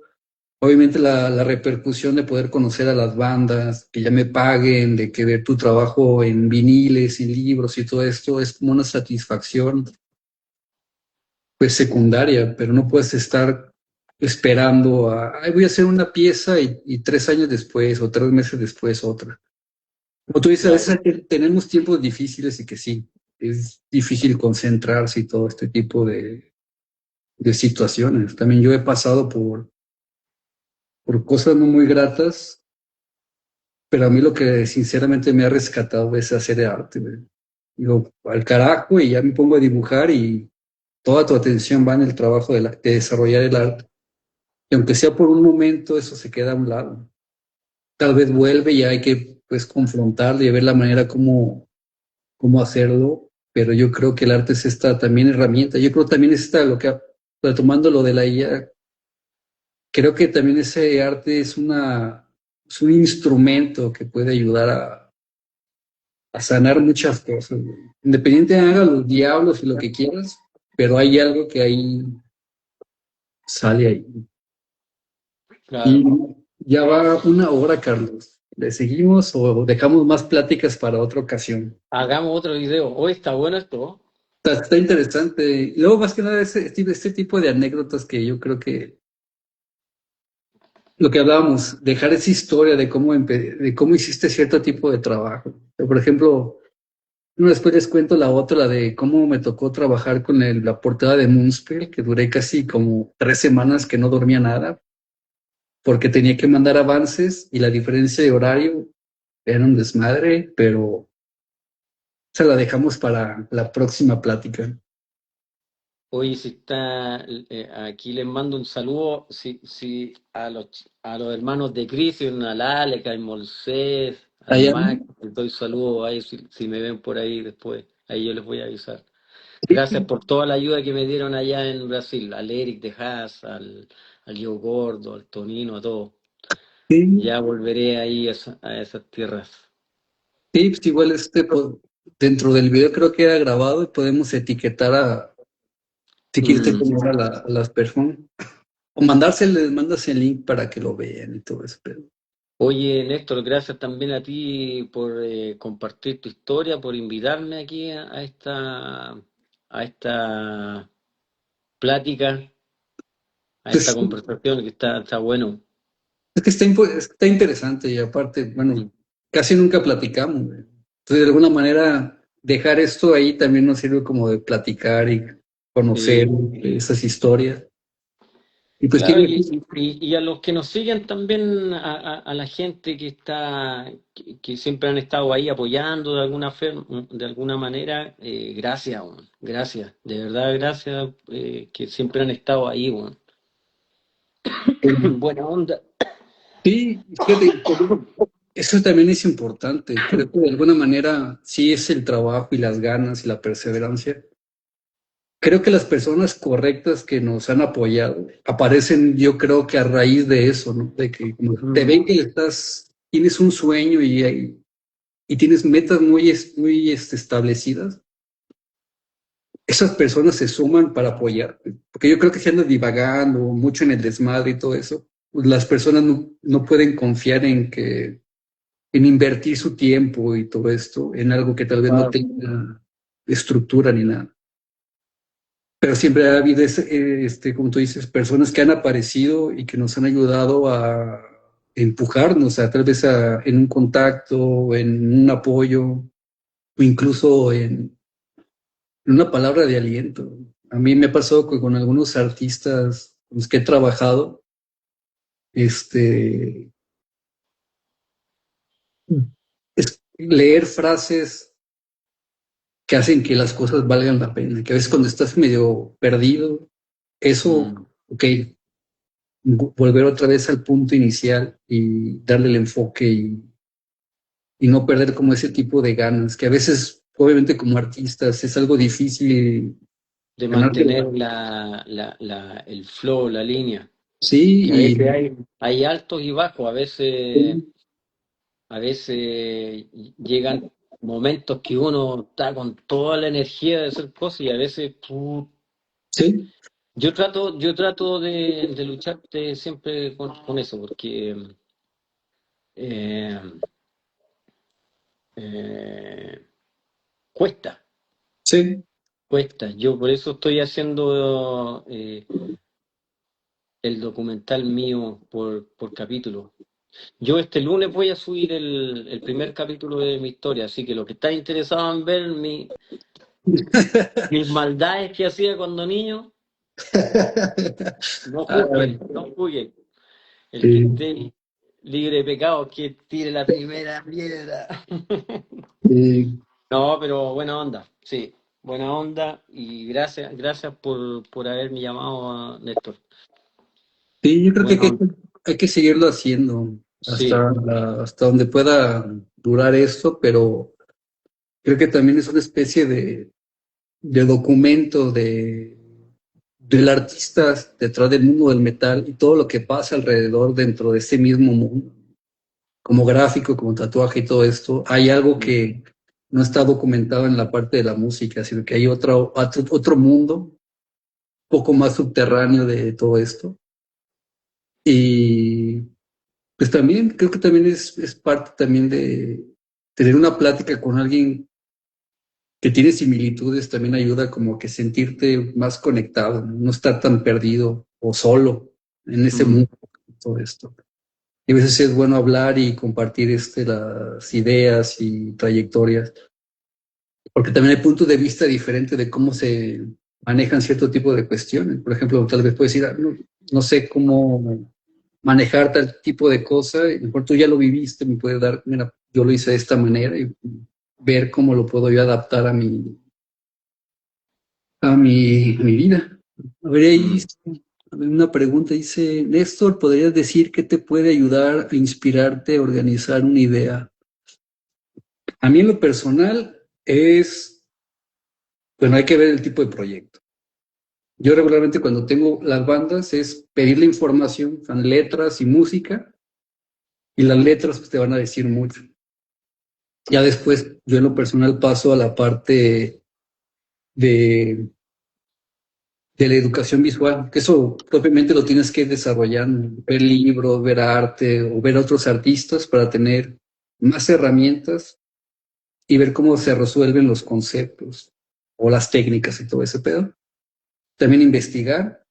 Obviamente la repercusión de poder conocer a las bandas, que ya me paguen, de que ver tu trabajo en viniles y libros y todo esto es como una satisfacción pues secundaria, pero no puedes estar esperando ay, voy a hacer una pieza y 3 años después o 3 meses después otra. Como tú dices, a claro. veces tenemos tiempos difíciles y que sí, es difícil concentrarse y todo este tipo de situaciones. También yo he pasado por cosas no muy gratas, pero a mí lo que sinceramente me ha rescatado es hacer arte, güey. Digo, al carajo y ya me pongo a dibujar y toda tu atención va en el trabajo de desarrollar el arte. Y aunque sea por un momento, eso se queda a un lado. Tal vez vuelve y hay que pues confrontarlo y ver la manera cómo hacerlo, pero yo creo que el arte es esta también herramienta. Yo creo también es esta, retomando lo de la IA, creo que también ese arte es un instrumento que puede ayudar a sanar muchas cosas, güey. Independiente haga los diablos y lo que quieras, pero hay algo que ahí sale ahí. Y Claro. ya va una hora, Carlos. ¿Le seguimos o dejamos más pláticas para otra ocasión? Hagamos otro video. Hoy está bueno esto. Está interesante. Y luego, más que nada, este tipo de anécdotas que yo creo que lo que hablábamos, dejar esa historia de cómo hiciste cierto tipo de trabajo. Por ejemplo, después les cuento la otra, la de cómo me tocó trabajar con la portada de Moonspell, que duré casi como 3 semanas que no dormía nada, porque tenía que mandar avances y la diferencia de horario era un desmadre, pero se la dejamos para la próxima plática. Hoy si está, aquí les mando un saludo a los hermanos de Cristian, al Alex, al Moisés, al Allá, Mac, les doy saludos ahí si me ven por ahí después, ahí yo les voy a avisar. Gracias por toda la ayuda que me dieron allá en Brasil, al Eric de Haas, al Yo Gordo, al Tonino, a todos. sí, Ya volveré ahí a esas tierras. sí, pues igual pues, dentro del video creo que era grabado y podemos etiquetar si quieres Mm, etiquetar a las personas o mandárseles, mandas el link para que lo vean y todo eso. Oye, Néstor, gracias también a ti por compartir tu historia, por invitarme aquí a esta plática, a esta Pues, conversación que está bueno. es que está interesante y aparte, bueno, Sí, casi nunca platicamos, güey. Entonces, de alguna manera, dejar esto ahí también nos sirve como de platicar y conocer sí. esas historias. Y pues, Claro, ¿quién? y a los que nos siguen también, a la gente que siempre han estado ahí apoyando de alguna manera, gracias, weón, gracias, de verdad gracias, que siempre han estado ahí, weón. Buena onda. Sí, fíjate, eso también es importante. Creo que de alguna manera sí es el trabajo y las ganas y la perseverancia. Creo que las personas correctas que nos han apoyado aparecen, yo creo que a raíz de eso, ¿no? De que como te Mm, ven que tienes un sueño y tienes metas muy establecidas, esas personas se suman para apoyarte. Porque yo creo que si andas divagando mucho en el desmadre y todo eso, pues las personas no pueden confiar en invertir su tiempo y todo esto en algo que tal vez no claro, tenga estructura ni nada. Pero siempre ha habido, como tú dices, personas que han aparecido y que nos han ayudado a empujarnos, a tal vez en un contacto, en un apoyo, o incluso en una palabra de aliento. A mí me ha pasado con algunos artistas con los que he trabajado, este, es leer frases que hacen que las cosas valgan la pena, que a veces cuando estás medio perdido, eso, mm, ok, volver otra vez al punto inicial y darle el enfoque y no perder como ese tipo de ganas, que a veces, obviamente como artistas, es algo difícil de ganarte. mantener el flow, la línea, que a Sí, veces hay altos y bajos, a veces llegan momentos que uno está con toda la energía de hacer cosas y a veces sí, yo trato de luchar siempre con eso, porque eh, eh, cuesta, sí, cuesta. Yo por eso estoy haciendo el documental mío por capítulo. Yo este lunes voy a subir el primer capítulo de mi historia, así que los que están interesados en ver mis maldades que hacía cuando niño, no Ay, juzguen, no juzguen. El que sí, esté libre de pecado, que tire la primera piedra. sí. No, pero buena onda, sí, buena onda y gracias por haberme llamado, Néstor. Sí, yo creo que Buena onda, hay que seguirlo haciendo sí. hasta donde pueda durar esto, pero creo que también es una especie de documento del artista detrás del mundo del metal y todo lo que pasa alrededor dentro de ese mismo mundo, como gráfico, como tatuaje y todo esto. Hay algo que no está documentado en la parte de la música, sino que hay otro mundo, un poco más subterráneo de todo esto. Y pues también creo que también es parte también de tener una plática con alguien que tiene similitudes, también ayuda como que sentirte más conectado, no estar tan perdido o solo en ese Mm. mundo, todo esto. Y a veces es bueno hablar y compartir las ideas y trayectorias, porque también hay puntos de vista diferentes de cómo se manejan cierto tipo de cuestiones. Por ejemplo, tal vez puedes decir, no sé cómo manejar tal tipo de cosa, y mejor tú ya lo viviste, me puedes dar, mira, yo lo hice de esta manera y ver cómo lo puedo yo adaptar a mi vida. A ver, ahí Mm. una pregunta, dice, Néstor, ¿podrías decir qué te puede ayudar a inspirarte a organizar una idea? A mí en lo personal bueno, hay que ver el tipo de proyecto. Yo regularmente cuando tengo las bandas es pedir la información, son letras y música, y las letras pues, te van a decir mucho. Ya después yo en lo personal paso a la parte de de la educación visual, que eso propiamente lo tienes que desarrollar, ver libros, ver arte o ver a otros artistas para tener más herramientas y ver cómo se resuelven los conceptos o las técnicas y todo ese pedo. También investigar,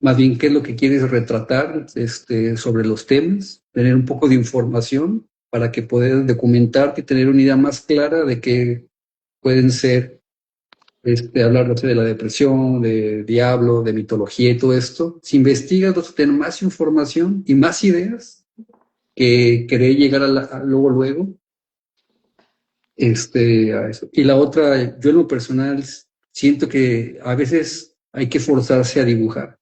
más bien qué es lo que quieres retratar sobre los temas, tener un poco de información para que puedas documentarte y tener una idea más clara de qué pueden ser, hablar no sé, de la depresión, de diablo, de mitología y todo esto. Si investigas, vas a tener más información y más ideas que querer llegar luego, a eso. Y la otra, yo en lo personal siento que a veces hay que forzarse a dibujar.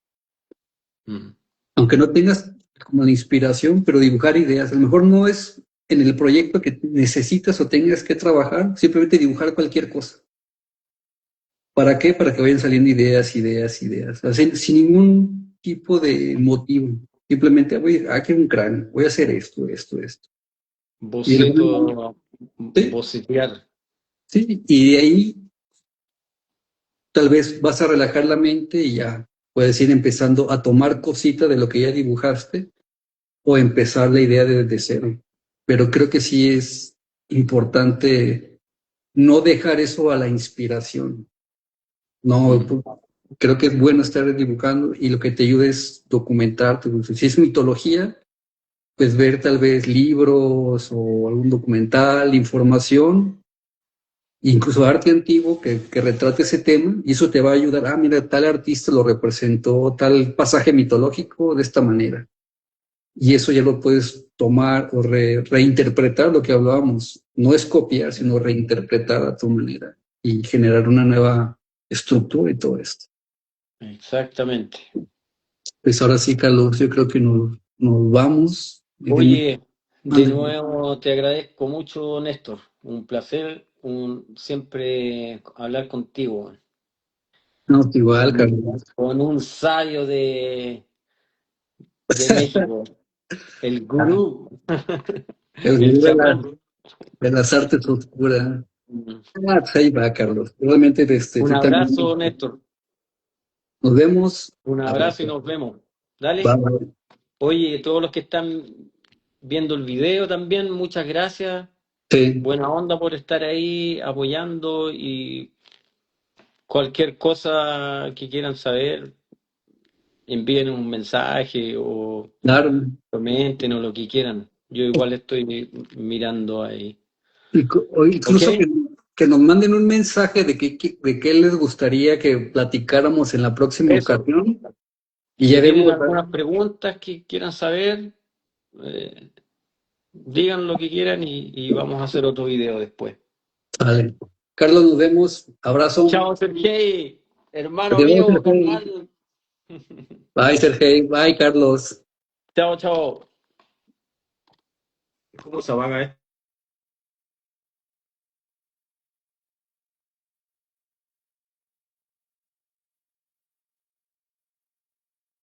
Aunque no tengas como la inspiración, pero dibujar ideas. A lo mejor no es en el proyecto que necesitas o tengas que trabajar, simplemente dibujar cualquier cosa. ¿Para qué? Para que vayan saliendo ideas, ideas, ideas. O sea, sin ningún tipo de motivo. Simplemente voy a hacer un cráneo, voy a hacer esto, esto, esto. Y Boceto, sí, bocetear. sí, y de ahí tal vez vas a relajar la mente y ya puedes ir empezando a tomar cositas de lo que ya dibujaste o empezar la idea desde cero. Pero creo que sí es importante no dejar eso a la inspiración. No, creo que es bueno estar dibujando y lo que te ayuda es documentarte. Si es mitología, pues ver tal vez libros o algún documental, información, incluso arte antiguo que retrate ese tema y eso te va a ayudar. Ah, mira, tal artista lo representó, tal pasaje mitológico de esta manera. Y eso ya lo puedes tomar o reinterpretar lo que hablábamos. No es copiar, sino reinterpretar a tu manera y generar una nueva estructura y todo esto. Exactamente. Pues ahora sí, Carlos, yo creo que nos vamos. Oye, de Mande. nuevo te agradezco mucho, Néstor. Un placer, siempre hablar contigo. No, igual, Con, Carlos. con un sabio de México, el gurú, El el gurú chamán. de las artes oscuras. Ah, pues ahí va, Carlos. Realmente, Un tú también. abrazo, Néstor. Nos vemos. Un abrazo y Abrazo. nos vemos. Bye, Dale. bye. Oye, todos los que están viendo el video también, muchas gracias. Sí, Buena onda por estar ahí apoyando y cualquier cosa que quieran saber, envíen un mensaje o claro. comenten o lo que quieran. Yo igual estoy mirando ahí. O ¿Ok? incluso que nos manden un mensaje de qué les gustaría que platicáramos en la próxima Eso. ocasión y ya Si tienen vemos. algunas preguntas que quieran saber, eh, digan lo que quieran y vamos a hacer otro video después. Vale. Carlos, nos vemos. Abrazo. Chao, Sergey, hermano Adiós, mío, Sergey. carnal. Bye, Sergey. Bye, Carlos. Chao, chao. ¿Cómo se apaga esto?